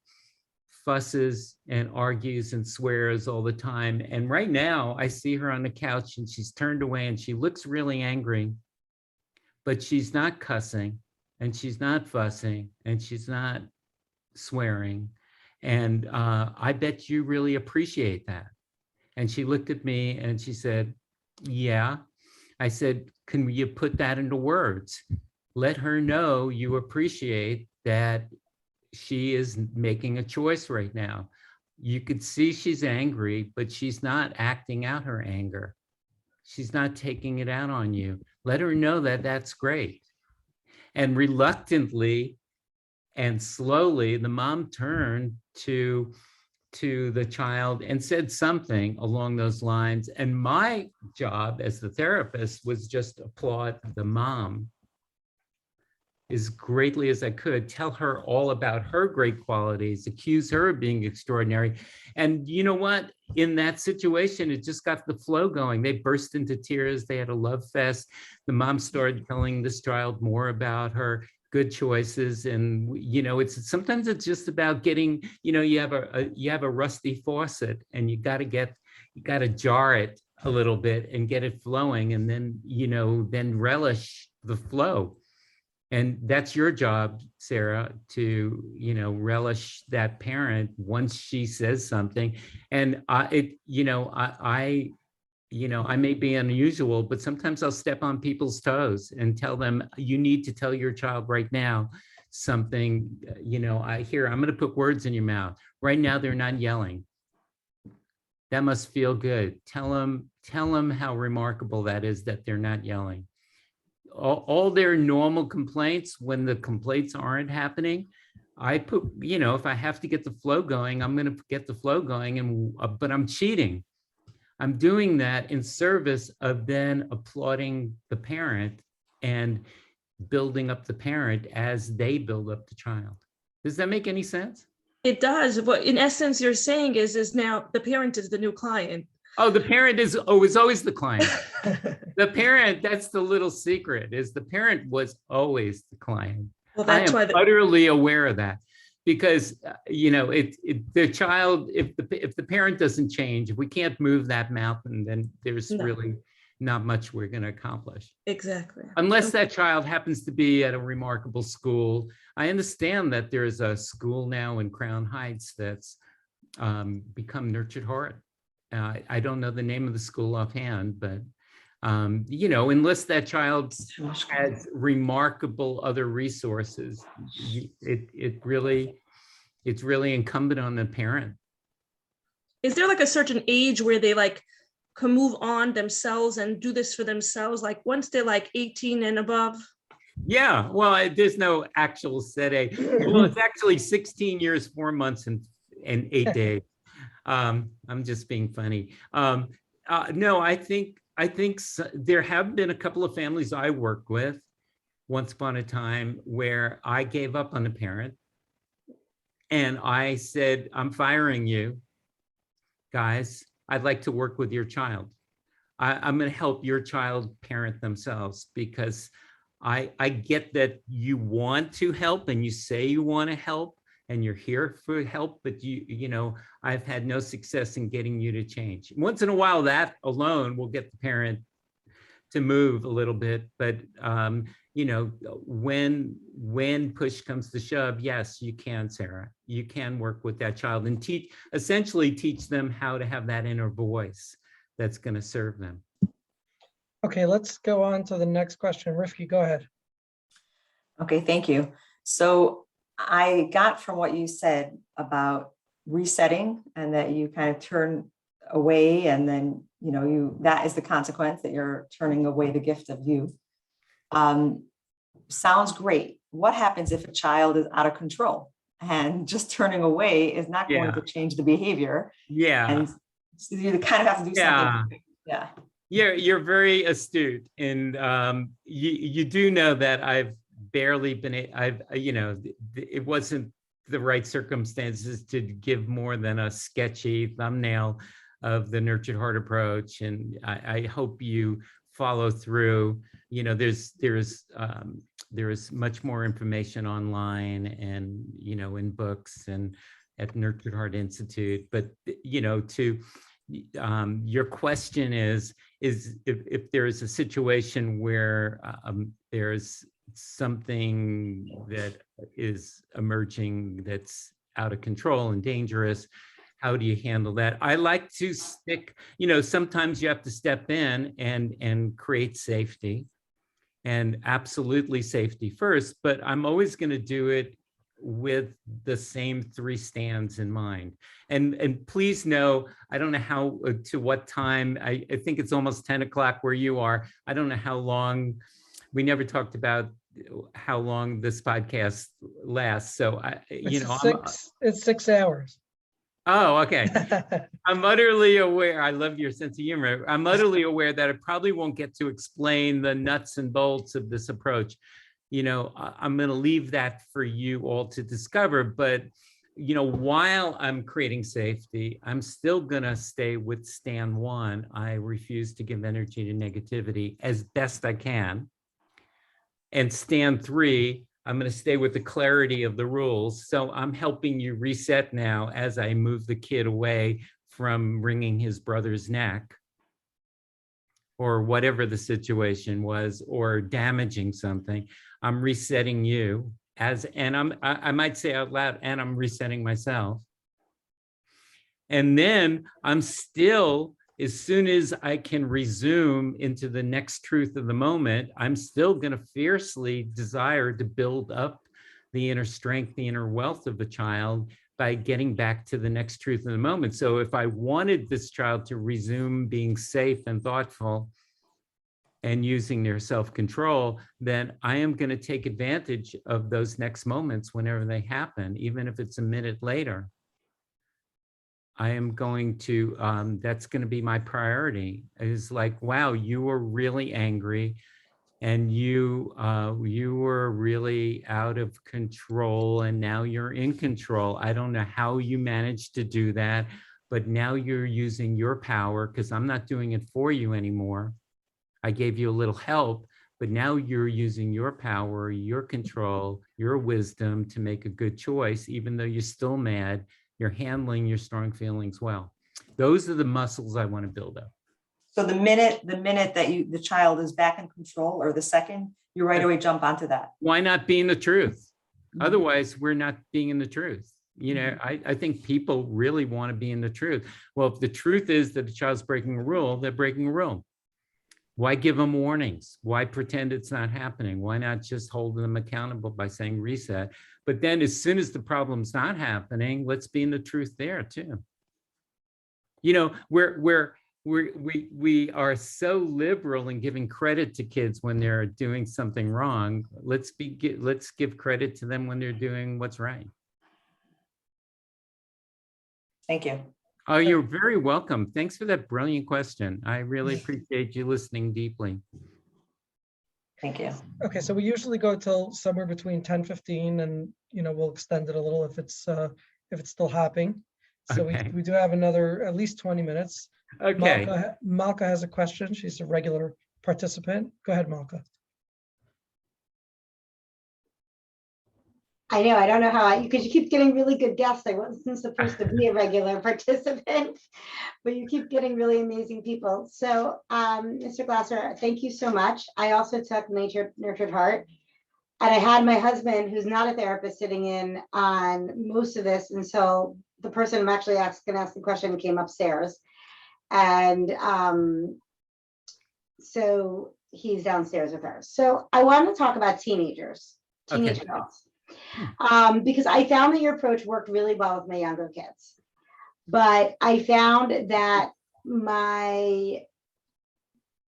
B: fusses and argues and swears all the time. And right now I see her on the couch and she's turned away and she looks really angry, but she's not cussing and she's not fussing and she's not swearing. And I bet you really appreciate that. And she looked at me and she said, yeah. I said, can you put that into words? Let her know you appreciate that she is making a choice right now. You could see she's angry, but she's not acting out her anger. She's not taking it out on you. Let her know that that's great. And reluctantly and slowly, the mom turned to the child and said something along those lines. And my job as the therapist was just applaud the mom as greatly as I could, tell her all about her great qualities, accuse her of being extraordinary. And you know what? In that situation, it just got the flow going. They burst into tears. They had a love fest. The mom started telling this child more about her good choices. And, you know, sometimes it's just about getting, you know, you have a rusty faucet and you got to jar it a little bit and get it flowing, and then, you know, then relish the flow. And that's your job, Sarah, to, you know, relish that parent once she says something. And I may be unusual, but sometimes I'll step on people's toes and tell them, you need to tell your child right now something, you know, I'm going to put words in your mouth. Right now, they're not yelling. That must feel good. Tell them how remarkable that is that they're not yelling. All their normal complaints, when the complaints aren't happening, I put, you know, if I have to get the flow going, I'm going to get the flow going, but I'm cheating. I'm doing that in service of then applauding the parent and building up the parent as they build up the child. Does that make any sense?
E: It does. What in essence you're saying is now the parent is the new client.
B: Oh, the parent is always the client. The parent, that's the little secret, is the parent was always the client.
E: Well, that's
B: I am utterly aware of that, because you know, the child, if the parent doesn't change, if we can't move that mountain, then there's really not much we're going to accomplish.
E: Exactly.
B: Unless that child happens to be at a remarkable school. I understand that there's a school now in Crown Heights that's become Nurtured Heart. I don't know the name of the school offhand, but you know, unless that child has remarkable other resources, it's really incumbent on the parent.
E: Is there like a certain age where they like can move on themselves and do this for themselves? Like once they're like 18 and above?
B: Yeah, well, there's no actual set age. Well, it's actually 16 years, 4 months, and 8 days. I'm just being funny. No, I think there have been a couple of families I worked with once upon a time where I gave up on the parent and I said, I'm firing you guys. I'd like to work with your child. I'm going to help your child parent themselves, because I get that you want to help and you say you want to help and you're here for help, but you know, I've had no success in getting you to change. Once in a while, that alone will get the parent to move a little bit, but you know, when push comes to shove, yes, you can, Sarah. You can work with that child and essentially teach them how to have that inner voice that's going to serve them.
A: Okay, let's go on to the next question. Rifki, go ahead.
F: Okay, thank you. So I got from what you said about resetting and that you kind of turn away, and then, you know, that is the consequence, that you're turning away the gift of youth. Sounds great. What happens if a child is out of control and just turning away is not going to change the behavior?
B: Yeah.
F: And so you kind of have to do something. Yeah.
B: You're very astute, and you do know that I've barely been, you know, it wasn't the right circumstances to give more than a sketchy thumbnail of the Nurtured Heart approach, and I hope you follow through. You know, there is much more information online and, you know, in books and at Nurtured Heart Institute. But, you know, your question is if there is a situation where there's something that is emerging that's out of control and dangerous, how do you handle that? I like to stick, you know, sometimes you have to step in and create safety, and absolutely safety first, but I'm always going to do it with the same 3 stands in mind. And please know, I don't know how, to what time, I think it's almost 10 o'clock where you are. I don't know how long, we never talked about how long this podcast lasts. So
A: It's 6 hours.
B: Oh, okay. I'm utterly aware. I love your sense of humor. I'm utterly aware that I probably won't get to explain the nuts and bolts of this approach. I'm going to leave that for you all to discover. But, while I'm creating safety, I'm still going to stay with stand 1. I refuse to give energy to negativity as best I can. And stand 3, I'm going to stay with the clarity of the rules. So I'm helping you reset now as I move the kid away from wringing his brother's neck or whatever the situation was, or damaging something. I'm resetting you I might say out loud, and I'm resetting myself. And then I'm still, as soon as I can resume into the next truth of the moment, I'm still going to fiercely desire to build up the inner strength, the inner wealth of the child by getting back to the next truth of the moment. So if I wanted this child to resume being safe and thoughtful and using their self-control, then I am going to take advantage of those next moments whenever they happen, even if it's a minute later. I am going to, that's going to be my priority, is like, wow, you were really angry and you were really out of control, and now you're in control. I don't know how you managed to do that, but now you're using your power, because I'm not doing it for you anymore. I gave you a little help, but now you're using your power, your control, your wisdom to make a good choice, even though you're still mad. You're handling your strong feelings well. Those are the muscles I want to build up.
F: So the minute that the child is back in control, or the second, you right away jump onto that.
B: Why not be in the truth?
F: Mhm.
B: Otherwise, we're not being in the truth. I think people really want to be in the truth. Well, if the truth is that the child's breaking a rule, they're breaking a rule. Why give them warnings? Why pretend it's not happening? Why not just hold them accountable by saying reset? But then as soon as the problem's not happening, let's be in the truth there too. We are so liberal in giving credit to kids when they're doing something wrong. Let's give credit to them when they're doing what's right.
F: Thank you.
B: Oh, you're very welcome. Thanks for that brilliant question. I really appreciate you listening deeply.
F: Thank you.
A: Okay, so we usually go till somewhere between 10:15, and we'll extend it a little if it's still hopping. So
B: Okay.
A: we do have another at least 20 minutes.
B: Okay.
A: Malka has a question. She's a regular participant. Go ahead, Malka.
G: I know, I don't know how because you keep getting really good guests. I wasn't supposed to be a regular participant, but you keep getting really amazing people. So, Mr. Glasser, thank you so much. I also took Nurtured Heart, and I had my husband, who's not a therapist, sitting in on most of this until the person I'm actually going to ask the question came upstairs. And so he's downstairs with her. So I want to talk about teenage girls. Because I found that your approach worked really well with my younger kids. But I found that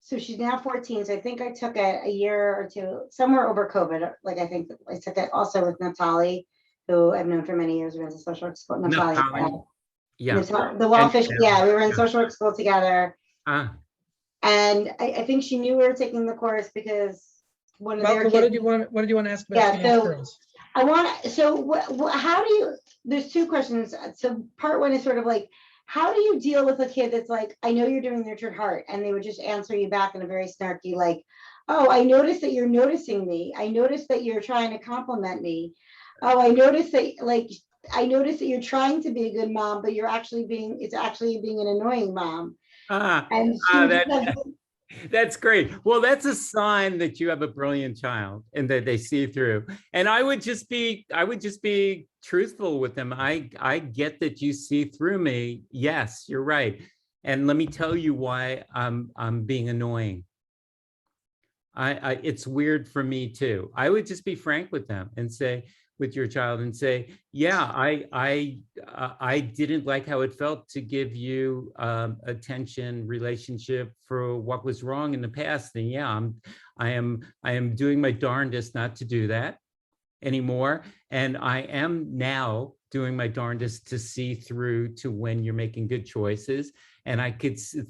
G: so she's now 14. So I think I took it a year or two, somewhere over COVID. Like I think I took it also with Natali, who I've known for many years. We went to social work school. Natali.
B: Yeah.
G: The Wallfish. Yeah, we were in social work school together. And I think she knew we were taking the course because one of their kids.
A: What did you want to ask about teenage girls?
G: How do you, there's two questions. So part one is sort of like, how do you deal with a kid that's like, I know you're doing Nurtured Heart, and they would just answer you back in a very snarky, like, oh, I noticed that you're noticing me. I noticed that you're trying to compliment me. Oh, I noticed that you're trying to be a good mom, but it's actually being an annoying mom.
B: That's great. Well, that's a sign that you have a brilliant child and that they see through. And I would just be truthful with them. I get that you see through me. Yes, you're right. And let me tell you why I'm being annoying. It's weird for me too. I would just be frank with them and say, with your child and say, yeah, I didn't like how it felt to give you attention, relationship for what was wrong in the past. And yeah, I am doing my darndest not to do that anymore. And I am now doing my darndest to see through to when you're making good choices. And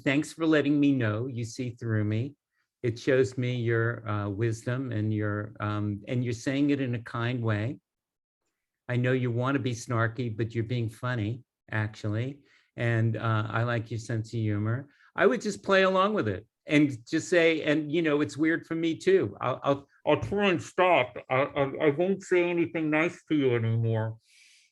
B: thanks for letting me know you see through me. It shows me your wisdom, and you're saying it in a kind way. I know you want to be snarky, but you're being funny, actually. And I like your sense of humor. I would just play along with it and just say, and it's weird for me too. I'll try and stop. I won't say anything nice to you anymore.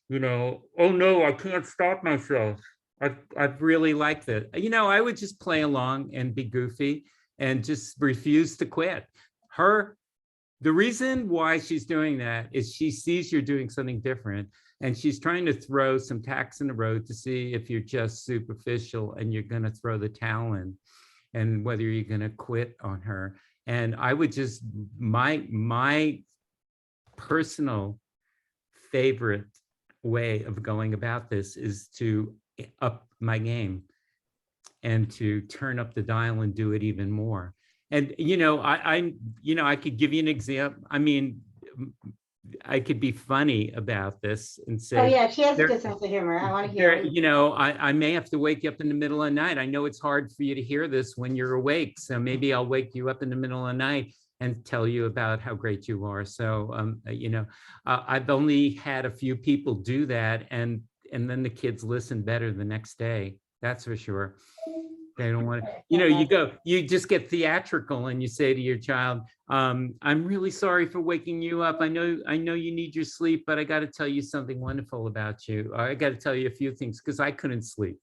B: Oh no, I can't stop myself. I've really liked it. I would just play along and be goofy and just refuse to quit. The reason why she's doing that is she sees you're doing something different, and she's trying to throw some tacks in the road to see if you're just superficial and you're going to throw the towel in, and whether you're going to quit on her. And I would just, my personal favorite way of going about this is to up my game and to turn up the dial and do it even more. And I could give you an example. I mean, I could be funny about this and say,
G: oh yeah, she has a good sense of humor. I want to hear it.
B: I may have to wake you up in the middle of the night. I know it's hard for you to hear this when you're awake, so maybe I'll wake you up in the middle of the night and tell you about how great you are. So I've only had a few people do that, and then the kids listen better the next day. That's for sure. They don't want to, you just get theatrical and you say to your child, I'm really sorry for waking you up. I know you need your sleep, but I got to tell you something wonderful about you. I got to tell you a few things because I couldn't sleep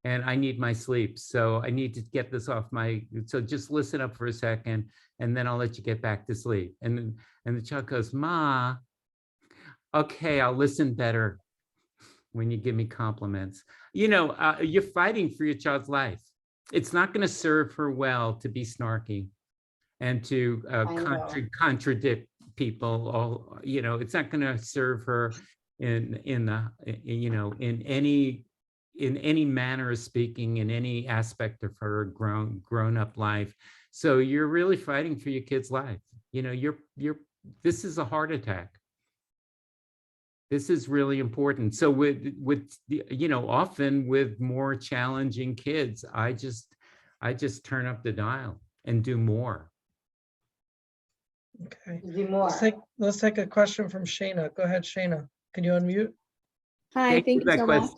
B: and I need my sleep. So I need to get this off so just listen up for a second and then I'll let you get back to sleep. And the child goes, Ma, okay, I'll listen better when you give me compliments. You're fighting for your child's life. It's not going to serve her well to be snarky and to contradict people. It's not going to serve her in any manner of speaking, in any aspect of her grown up life. So you're really fighting for your kid's life. This is a heart attack. This is really important. So often with more challenging kids, I just turn up the dial and do more.
A: Okay.
G: Do more.
A: Let's take a question from Shayna. Go ahead, Shayna. Can you unmute?
H: Hi, thank you so much.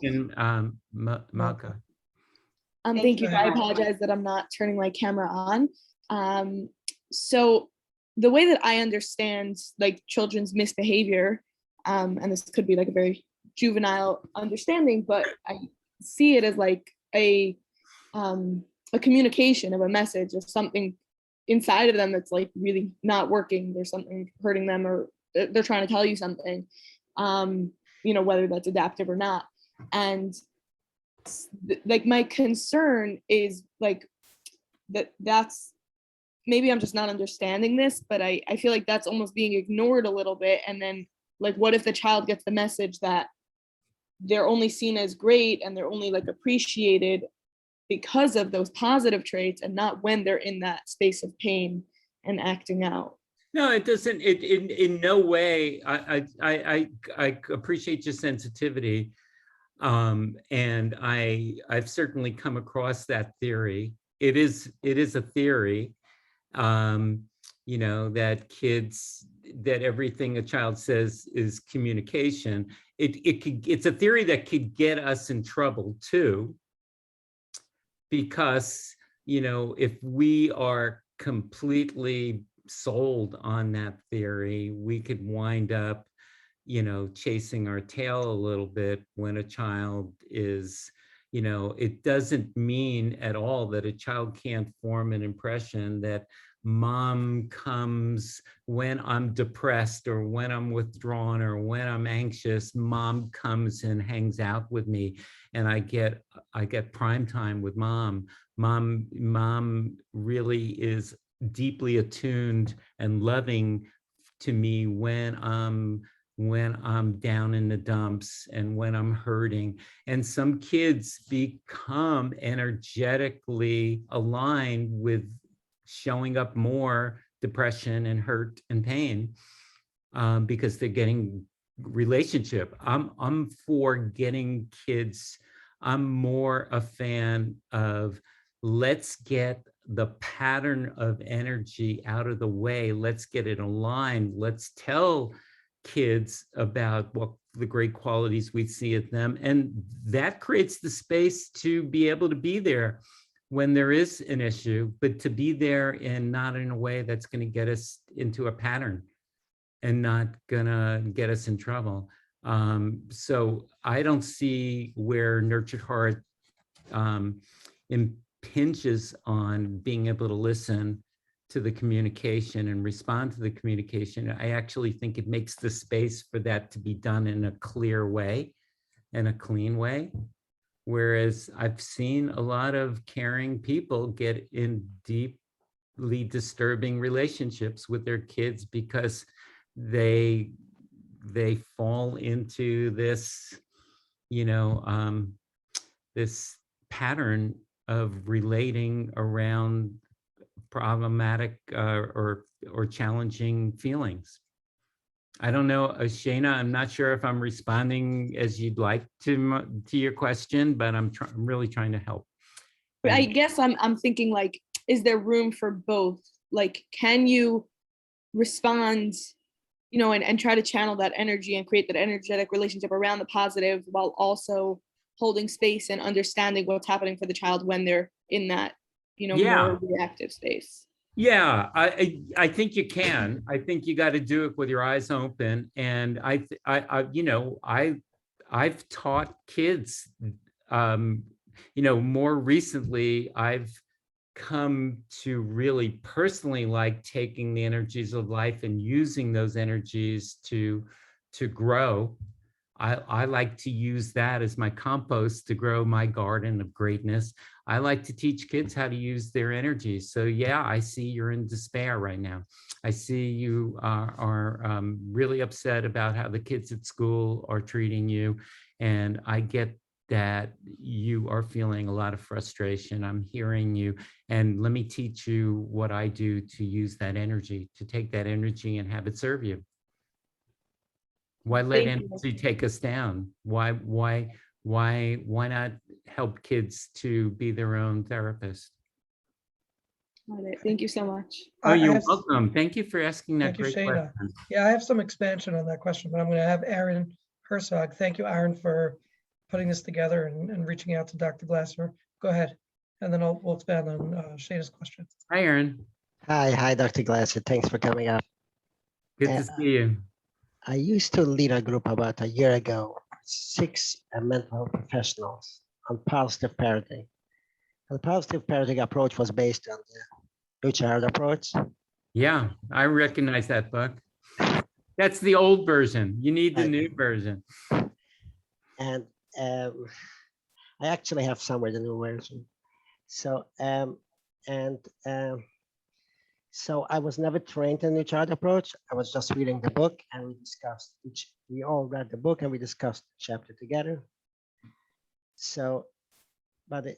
B: Malka.
H: Thank you. I apologize that I'm not turning my camera on. So the way that I understand like children's misbehavior, and this could be like a very juvenile understanding, but I see it as like a communication of a message of something inside of them that's like really not working. There's something hurting them, or they're trying to tell you something, whether that's adaptive or not. And like my concern is like that's maybe I'm just not understanding this, but I feel like that's almost being ignored a little bit. And then like, what if the child gets the message that they're only seen as great and they're only like appreciated because of those positive traits and not when they're in that space of pain and acting out?
B: No, it doesn't. In no way. I appreciate your sensitivity, and I've certainly come across that theory. It is a theory, that everything a child says is communication. It's a theory that could get us in trouble too, because if we are completely sold on that theory, we could wind up chasing our tail a little bit when a child is it doesn't mean at all that a child can't form an impression that mom comes when I'm depressed or when I'm withdrawn or when I'm anxious. Mom comes and hangs out with me, and I get prime time with mom. Mom really is deeply attuned and loving to me when I'm when I'm down in the dumps and when I'm hurting. And some kids become energetically aligned with showing up more depression and hurt and pain because they're getting relationship. I'm for getting kids. I'm more a fan of let's get the pattern of energy out of the way. Let's get it aligned. Let's tell kids about what the great qualities we see at them. And that creates the space to be able to be there when there is an issue, but to be there and not in a way that's going to get us into a pattern and not gonna get us in trouble. So I don't see where Nurtured Heart impinges on being able to listen to the communication and respond to the communication. I actually think it makes the space for that to be done in a clear way and a clean way. Whereas I've seen a lot of caring people get in deeply disturbing relationships with their kids because they fall into this, this pattern of relating around problematic or challenging feelings. I don't know, Shana, I'm not sure if I'm responding as you'd like to your question, but I'm really trying to help.
H: I guess I'm thinking like, is there room for both? Like, can you respond, and try to channel that energy and create that energetic relationship around the positive while also holding space and understanding what's happening for the child when they're in that, more reactive space? Yeah,
B: I think you can. I think you got to do it with your eyes open. And I've taught kids, more recently, I've come to really personally like taking the energies of life and using those energies to grow. I like to use that as my compost to grow my garden of greatness. I like to teach kids how to use their energy. So yeah, I see you're in despair right now. I see you are really upset about how the kids at school are treating you. And I get that you are feeling a lot of frustration. I'm hearing you. And let me teach you what I do to use that energy, to take that energy and have it serve you. Why let energy take us down? Why not help kids to be their own therapist?
H: Got it. Thank you so much.
B: Oh, you're welcome. Thank you for asking that great
A: Shana.
B: question.
A: Yeah, I have some expansion on that question, but I'm going to have Aaron Herzog. Thank you, Aaron, for putting this together and reaching out to Dr. Glasser. Go ahead, and then we'll expand on Shana's question.
B: Hi, Aaron.
I: Hi, Dr. Glasser. Thanks for coming up.
B: Good to see you.
I: I used to lead a group about a year ago, 6 mental health professionals on positive parenting. And the positive parenting approach was based on the New Child approach.
B: Yeah, I recognize that book. That's the old version. You need the new version.
I: And I actually have somewhere the new version. So so I was never trained in the New Child approach. I was just reading the book, and we all read the book and we discussed the chapter together. So, but the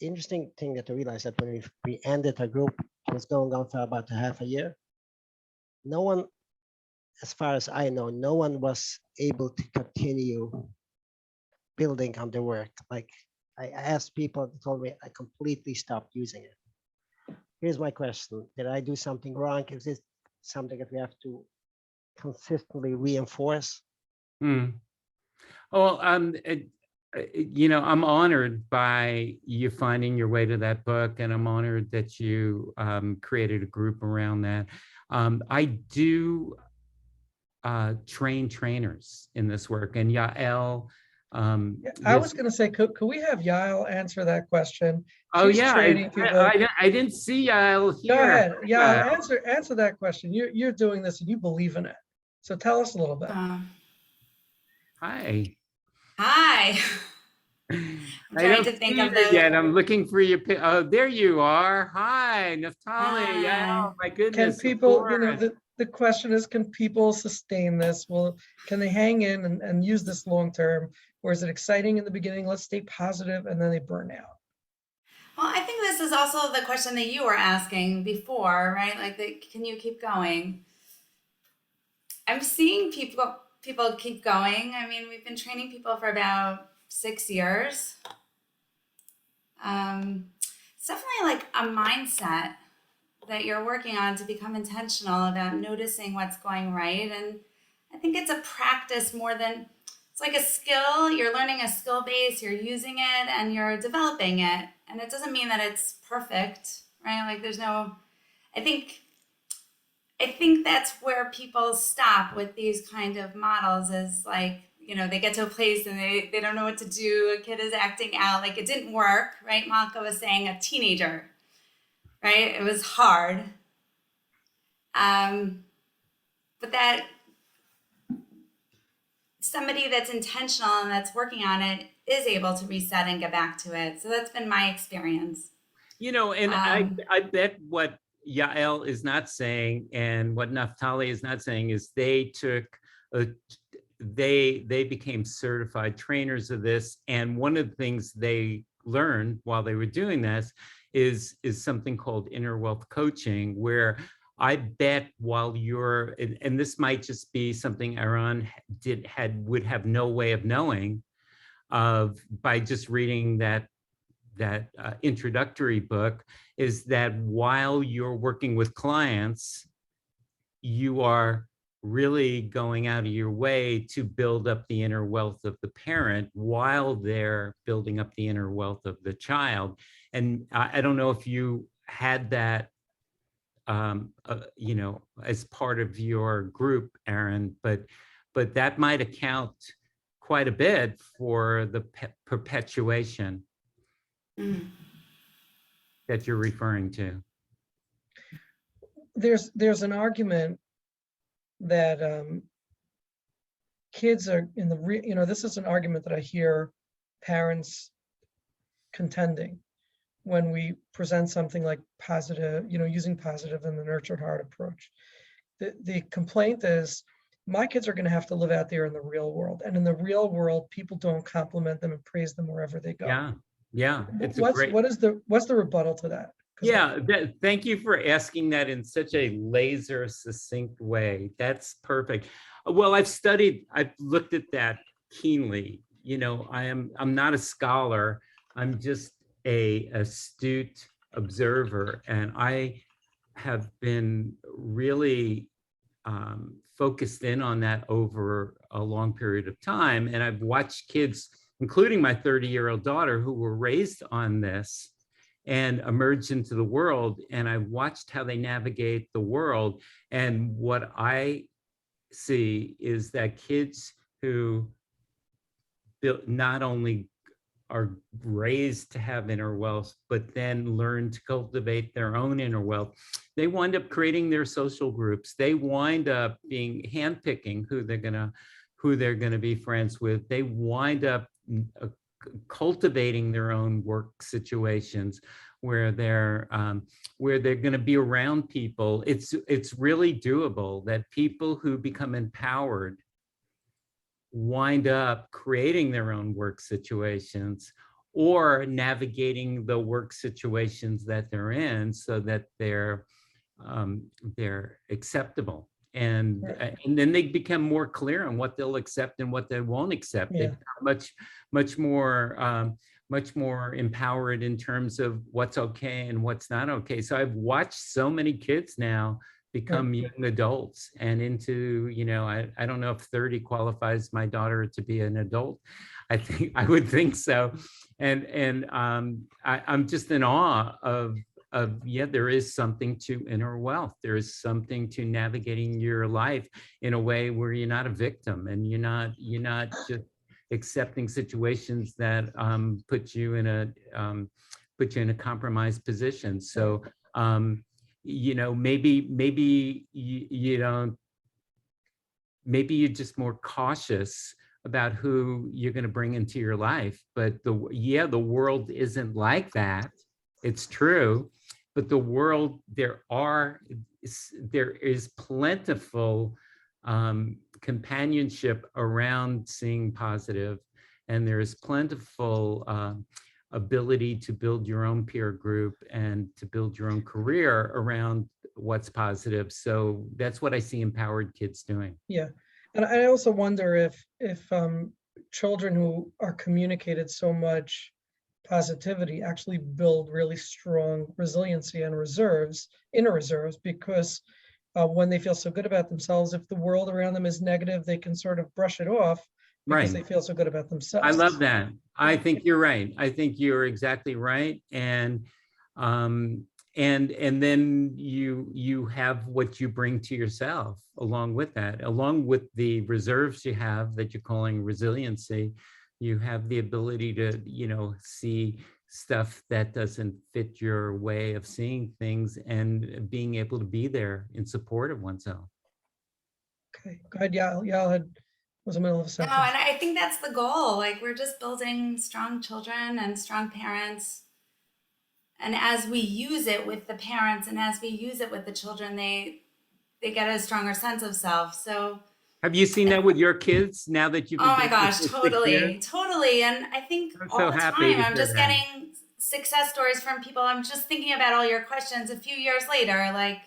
I: interesting thing that I realized that when we ended a group, it was going on for about half a year. No one, as far as I know, no one was able to continue building on the work. Like I asked people, they told me I completely stopped using it. Here's my question. Did I do something wrong? Is this something that we have to consistently reinforce?
B: Well, I'm honored by you finding your way to that book, and I'm honored that you created a group around that. I do train trainers in this work, and Yael.
A: I was going to say, could we have Yael answer that question?
B: Oh, yeah, I didn't see Yael here.
A: Go ahead, Yael, answer that question. You're doing this and you believe in it. So tell us a little bit.
B: Hi.
J: Hi.
B: I'm trying to think of the. Yet. I'm looking for you. Oh, there you are. Hi, Naftali. Yeah, my goodness.
A: Can people, the question is, can people sustain this? Well, can they hang in and use this long term? Or is it exciting in the beginning? Let's stay positive, and then they burn out.
J: Well, I think this is also the question that you were asking before, right? Like, can you keep going? I'm seeing people keep going. I mean, we've been training people for about 6 years. It's definitely like a mindset that you're working on to become intentional about noticing what's going right. And I think it's a practice more than it's like a skill. You're learning a skill base, you're using it, and you're developing it. And it doesn't mean that it's perfect, right? Like there's no, I think that's where people stop with these kind of models is like, you know, they get to a place and they don't know what to do. A kid is acting out, like it didn't work, right? Malka was saying a teenager, right? It was hard. But that somebody that's intentional and that's working on it is able to reset and get back to it. So that's been my experience.
B: You know, and I bet what Yael is not saying and what Naftali is not saying is they became certified trainers of this. And one of the things they learned while they were doing this is something called inner wealth coaching, where I bet while you're, and this might just be something Aaron would have no way of knowing by just reading that introductory book, is that while you're working with clients, you are really going out of your way to build up the inner wealth of the parent while they're building up the inner wealth of the child. And I don't know if you had that, you know, as part of your group, Aaron, but that might account quite a bit for the perpetuation that you're referring to.
A: There's an argument that kids are in the you know, this is an argument that I hear parents contending when we present something like positive, you know, using positive and the nurtured heart approach. The complaint is, my kids are going to have to live out there in the real world, and in the real world, people don't compliment them and praise them wherever they go.
B: Yeah, it's
A: what's the rebuttal to that?
B: Yeah, thank you for asking that in such a laser succinct way. That's perfect. Well, I've looked at that keenly. You know, I'm not a scholar. I'm just a astute observer, and I have been really focused in on that over a long period of time. And I've watched kids, including my 30-year-old daughter, who were raised on this and emerged into the world. And I watched how they navigate the world. And what I see is that kids who not only are raised to have inner wealth, but then learn to cultivate their own inner wealth, they wind up creating their social groups. They wind up being handpicking who they're gonna be friends with. They wind up cultivating their own work situations where they're going to be around people. It's really doable that people who become empowered wind up creating their own work situations or navigating the work situations that they're in so that they're acceptable. And then they become more clear on what they'll accept and what they won't accept. They become much more empowered in terms of what's okay and what's not okay. So I've watched so many kids now become young adults and into, you know, I don't know if 30 qualifies my daughter to be an adult. I would think so. And I'm just in awe of there is something to inner wealth. There is something to navigating your life in a way where you're not a victim and you're not just accepting situations that put you in a compromised position. So you know, maybe you don't, maybe you're just more cautious about who you're going to bring into your life. But the world isn't like that. It's true. but the world, there is plentiful companionship around seeing positive, and there is plentiful ability to build your own peer group and to build your own career around what's positive. So that's what I see empowered kids doing.
A: Yeah, and I also wonder if children who are communicated so much positivity actually build really strong resiliency and inner reserves, because when they feel so good about themselves, if the world around them is negative, they can sort of brush it off because they
B: Right.
A: feel so good about themselves.
B: I love that. I think you're right. I think you're exactly right. And then you have what you bring to yourself along with that, along with the reserves you have that you're calling resiliency. You have the ability to, see stuff that doesn't fit your way of seeing things and being able to be there in support of oneself.
A: Okay, go ahead, Yael. Yael was in the middle of a
J: No,
A: sentence.
J: and I think that's the goal. Like, we're just building strong children and strong parents. And as we use it with the parents and as we use it with the children, they get a stronger sense of self. So
B: have you seen that with your kids now that you've been
J: oh my
B: doing this
J: gosh,
B: for 6
J: totally,
B: years?
J: totally. And I think
B: I'm
J: all
B: so
J: the
B: happy
J: time
B: to
J: I'm
B: hear
J: just
B: that.
J: getting success stories from people. I'm just thinking about all your questions a few years later, like,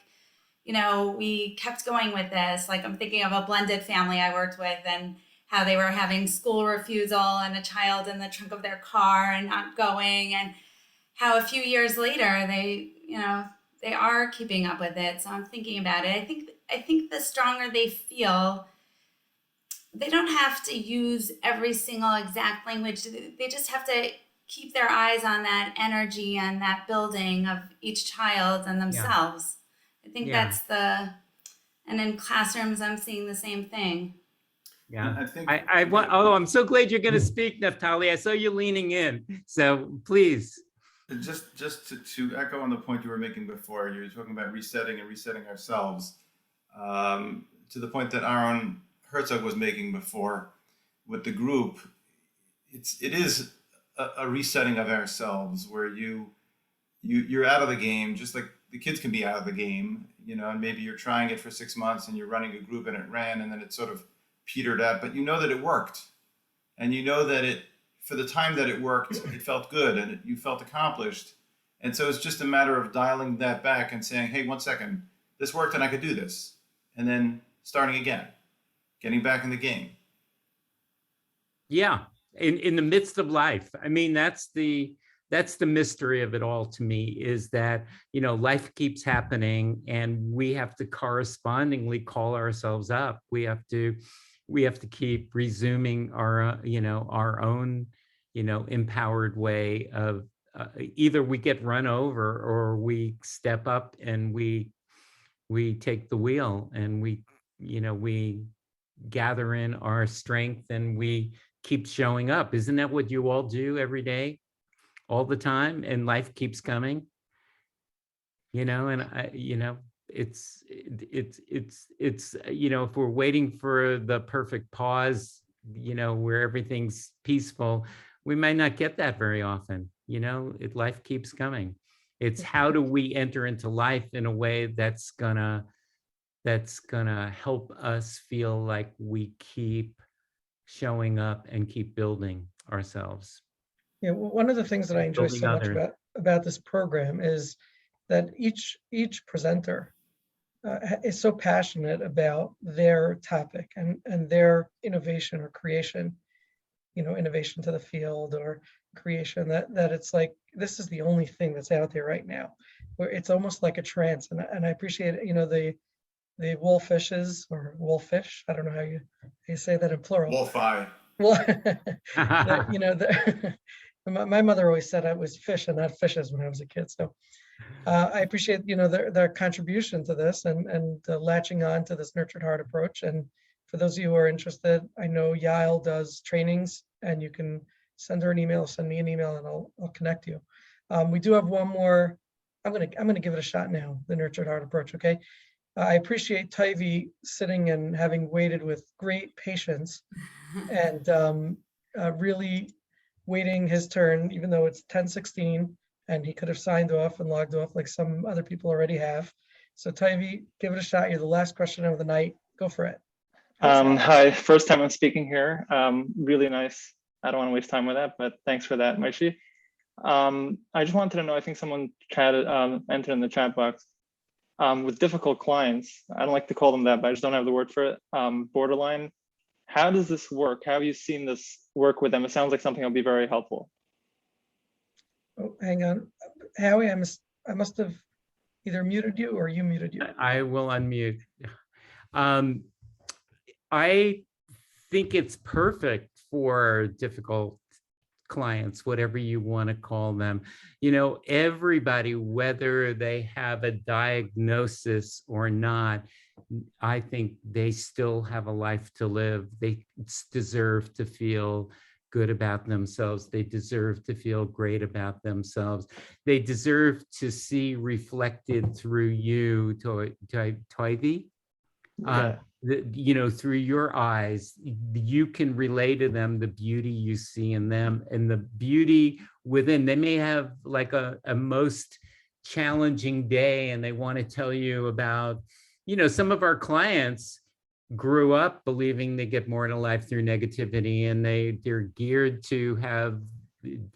J: we kept going with this. Like, I'm thinking of a blended family I worked with and how they were having school refusal and a child in the trunk of their car and not going, and how a few years later they are keeping up with it. So I'm thinking about it. I think the stronger they feel, they don't have to use every single exact language. They just have to keep their eyes on that energy and that building of each child and themselves. I think that's and in classrooms, I'm seeing the same thing.
B: Yeah,
K: I think
B: I want. Oh, I'm so glad you're going to speak, Naftali. I saw you leaning in. So please.
K: just to echo on the point you were making before, you were talking about resetting ourselves, to the point that Aaron Herzog was making before with the group. It is a resetting of ourselves where you're out of the game, just like the kids can be out of the game, and maybe you're trying it for 6 months and you're running a group and it ran and then it sort of petered out, but you know that it worked, and you know that for the time that it worked, it felt good and you felt accomplished. And so it's just a matter of dialing that back and saying, hey, 1 second, this worked and I could do this. And then starting again, getting back in the game.
B: Yeah, in the midst of life. I mean, that's the mystery of it all to me, is that, life keeps happening and we have to correspondingly call ourselves up. We have to keep resuming our, our own, empowered way of either we get run over or we step up and we take the wheel and we gather in our strength and we keep showing up. Isn't that what you all do every day, all the time? And life keeps coming, and it's if we're waiting for the perfect pause, where everything's peaceful, we might not get that very often. Life keeps coming. It's how do we enter into life in a way that's gonna help us feel like we keep showing up and keep building ourselves.
A: Yeah, one of the things that I enjoy so much about this program is that each presenter is so passionate about their topic and their innovation or creation, innovation to the field or creation, that it's like, this is the only thing that's out there right now, where it's almost like a trance. And I appreciate it, the wolfishes or wolfish, I don't know how you say that in plural.
K: Wolf-eye.
A: Well, my mother always said I was fish and not fishes when I was a kid. So I appreciate, their contribution to this and latching on to this nurtured heart approach. And for those of you who are interested, I know Yael does trainings, and you can send her an email, send me an email, and I'll connect you. We do have one more. I'm gonna give it a shot now. The nurtured heart approach. Okay. I appreciate Tyvee sitting and having waited with great patience and really waiting his turn, even though it's 10:16 and he could have signed off and logged off like some other people already have. So Taivi, give it a shot. You're the last question of the night. Go for it.
L: Hi, first time I'm speaking here. Really nice. I don't want to waste time with that, but thanks for that, Moshe. I just wanted to know, I think someone chatted, entered in the chat box, with difficult clients. I don't like to call them that, but I just don't have the word for it. Borderline. How does this work? How have you seen this work with them? It sounds like something that'll be very helpful.
A: Oh, hang on. Howie, I must have either muted you or you muted you.
B: I will unmute. I think it's perfect for difficult clients, whatever you want to call them. You know, everybody, whether they have a diagnosis or not, I think they still have a life to live. They deserve to feel good about themselves. They deserve to feel great about themselves. They deserve to see reflected through you, Toivi. You know, through your eyes, you can relay to them the beauty you see in them and the beauty within. They may have like a most challenging day and they want to tell you about, you know, some of our clients grew up believing they get more in life through negativity, and they're geared to have,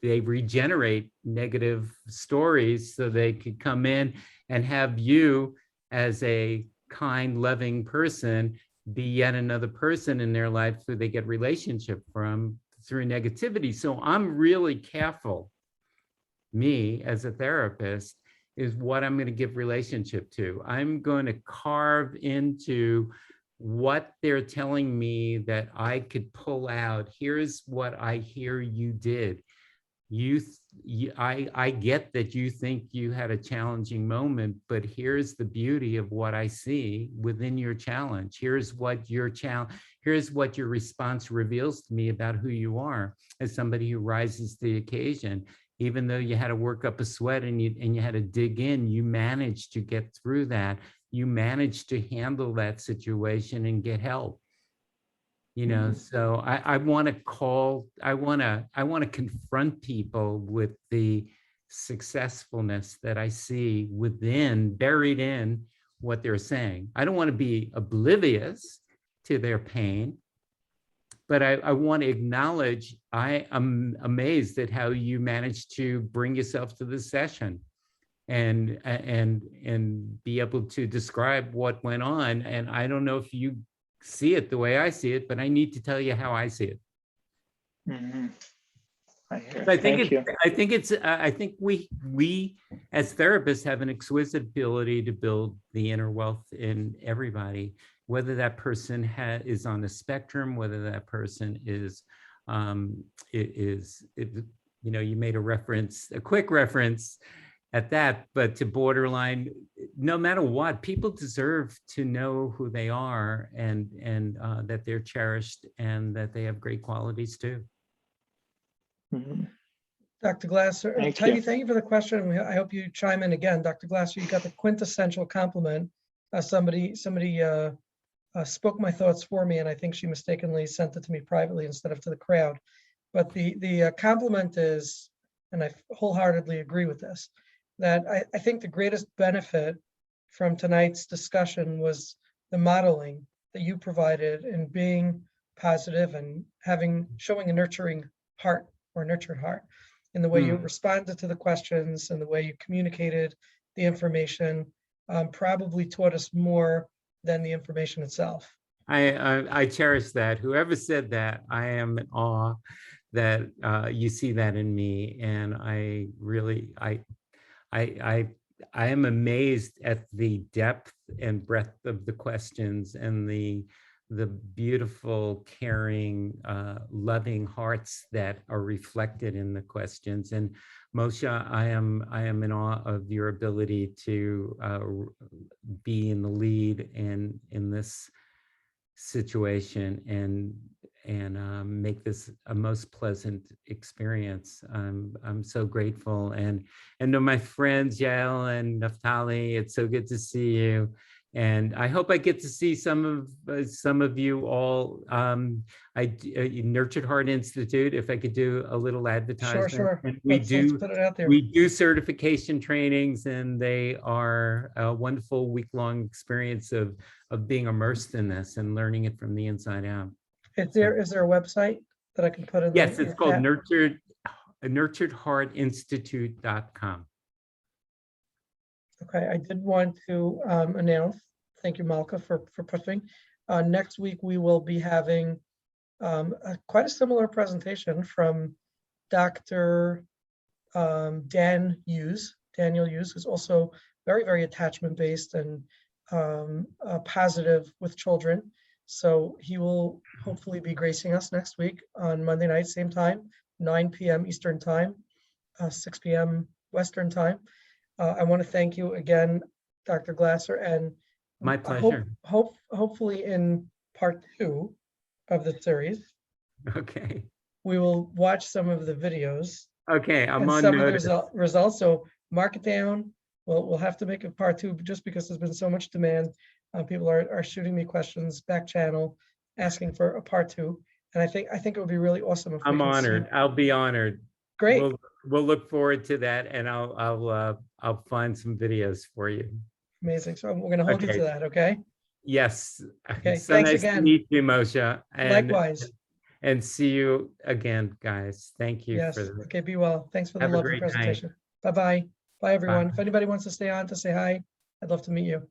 B: they regenerate negative stories so they could come in and have you as a kind, loving person be yet another person in their life who they get relationship from through negativity. So I'm really careful, me as a therapist, is what I'm going to give relationship to. I'm going to carve into what they're telling me that I could pull out. Here's what I hear you did. I get that you think you had a challenging moment, but here's the beauty of what I see within your challenge. Here's what your response reveals to me about who you are as somebody who rises to the occasion. Even though you had to work up a sweat and you had to dig in, you managed to get through that. You managed to handle that situation and get help. You know, so I want to confront people with the successfulness that I see within, buried in what they're saying. I don't want to be oblivious to their pain, but I want to acknowledge, I am amazed at how you managed to bring yourself to this session and be able to describe what went on. And I don't know if you see it the way I see it, but I need to tell you how I see it.
L: Mm-hmm.
B: I think we as therapists have an exquisite ability to build the inner wealth in everybody, whether that person is on the spectrum, whether that person is, you know, you made a quick reference at that, but to borderline, no matter what, people deserve to know who they are and that they're cherished and that they have great qualities too.
L: Mm-hmm.
A: Dr. Glasser, thank you for the question. I hope you chime in again. Dr. Glasser, you got the quintessential compliment. Somebody spoke my thoughts for me, and I think she mistakenly sent it to me privately instead of to the crowd. But the compliment is, and I wholeheartedly agree with this, that I think the greatest benefit from tonight's discussion was the modeling that you provided in being positive and showing a nurturing heart or nurtured heart in the way you responded to the questions and the way you communicated the information. Probably taught us more than the information itself.
B: I cherish that. Whoever said that, I am in awe that you see that in me, and I really I am amazed at the depth and breadth of the questions and the beautiful, caring, loving hearts that are reflected in the questions. And Moshe, I am in awe of your ability to be in the lead and in this situation and make this a most pleasant experience. I'm so grateful, and to my friends Yael and Naftali, it's so good to see you. And I hope I get to see some of you all. Nurtured Heart Institute, if I could do a little advertisement.
A: Sure.
B: And
A: Let's put it out there.
B: we do certification trainings, and they are a wonderful week-long experience of being immersed in this and learning it from the inside out.
A: Is there a website that I can put in?
B: Yes, it's called
A: chat?
B: nurturedheartinstitute.com.
A: Okay, I did want to announce, thank you, Malka, for pushing. Next week, we will be having quite a similar presentation from Dr. Daniel Hughes, who's also very, very attachment-based and positive with children. So he will hopefully be gracing us next week on Monday night, same time, 9 p.m. Eastern time, 6 p.m. Western time. I want to thank you again, Dr. Glasser, and
B: My pleasure.
A: Hopefully in part 2 of the series,
B: Okay.
A: we will watch some of the videos.
B: Okay, I'm
A: and
B: on
A: some
B: notice.
A: of the results. So mark it down. We'll have to make a part 2 just because there's been so much demand. People are shooting me questions back channel, asking for a part 2, and I think it would be really awesome if we
B: I'm
A: can
B: honored.
A: see.
B: I'll be honored.
A: Great.
B: We'll look forward to that, and I'll find some videos for you.
A: Amazing. So we're going to hold you
B: Okay.
A: to that. Okay.
B: Yes.
A: Okay,
B: So
A: thanks
B: nice
A: again.
B: to meet you, Moshe.
A: Likewise.
B: And see you again, guys. Thank you
A: Yes.
B: for that.
A: Okay. Be well. Thanks for the
B: Have a
A: lovely
B: great night.
A: presentation. Bye-bye. Bye, everyone.
B: Bye.
A: If anybody wants to stay on to say hi, I'd love to meet you.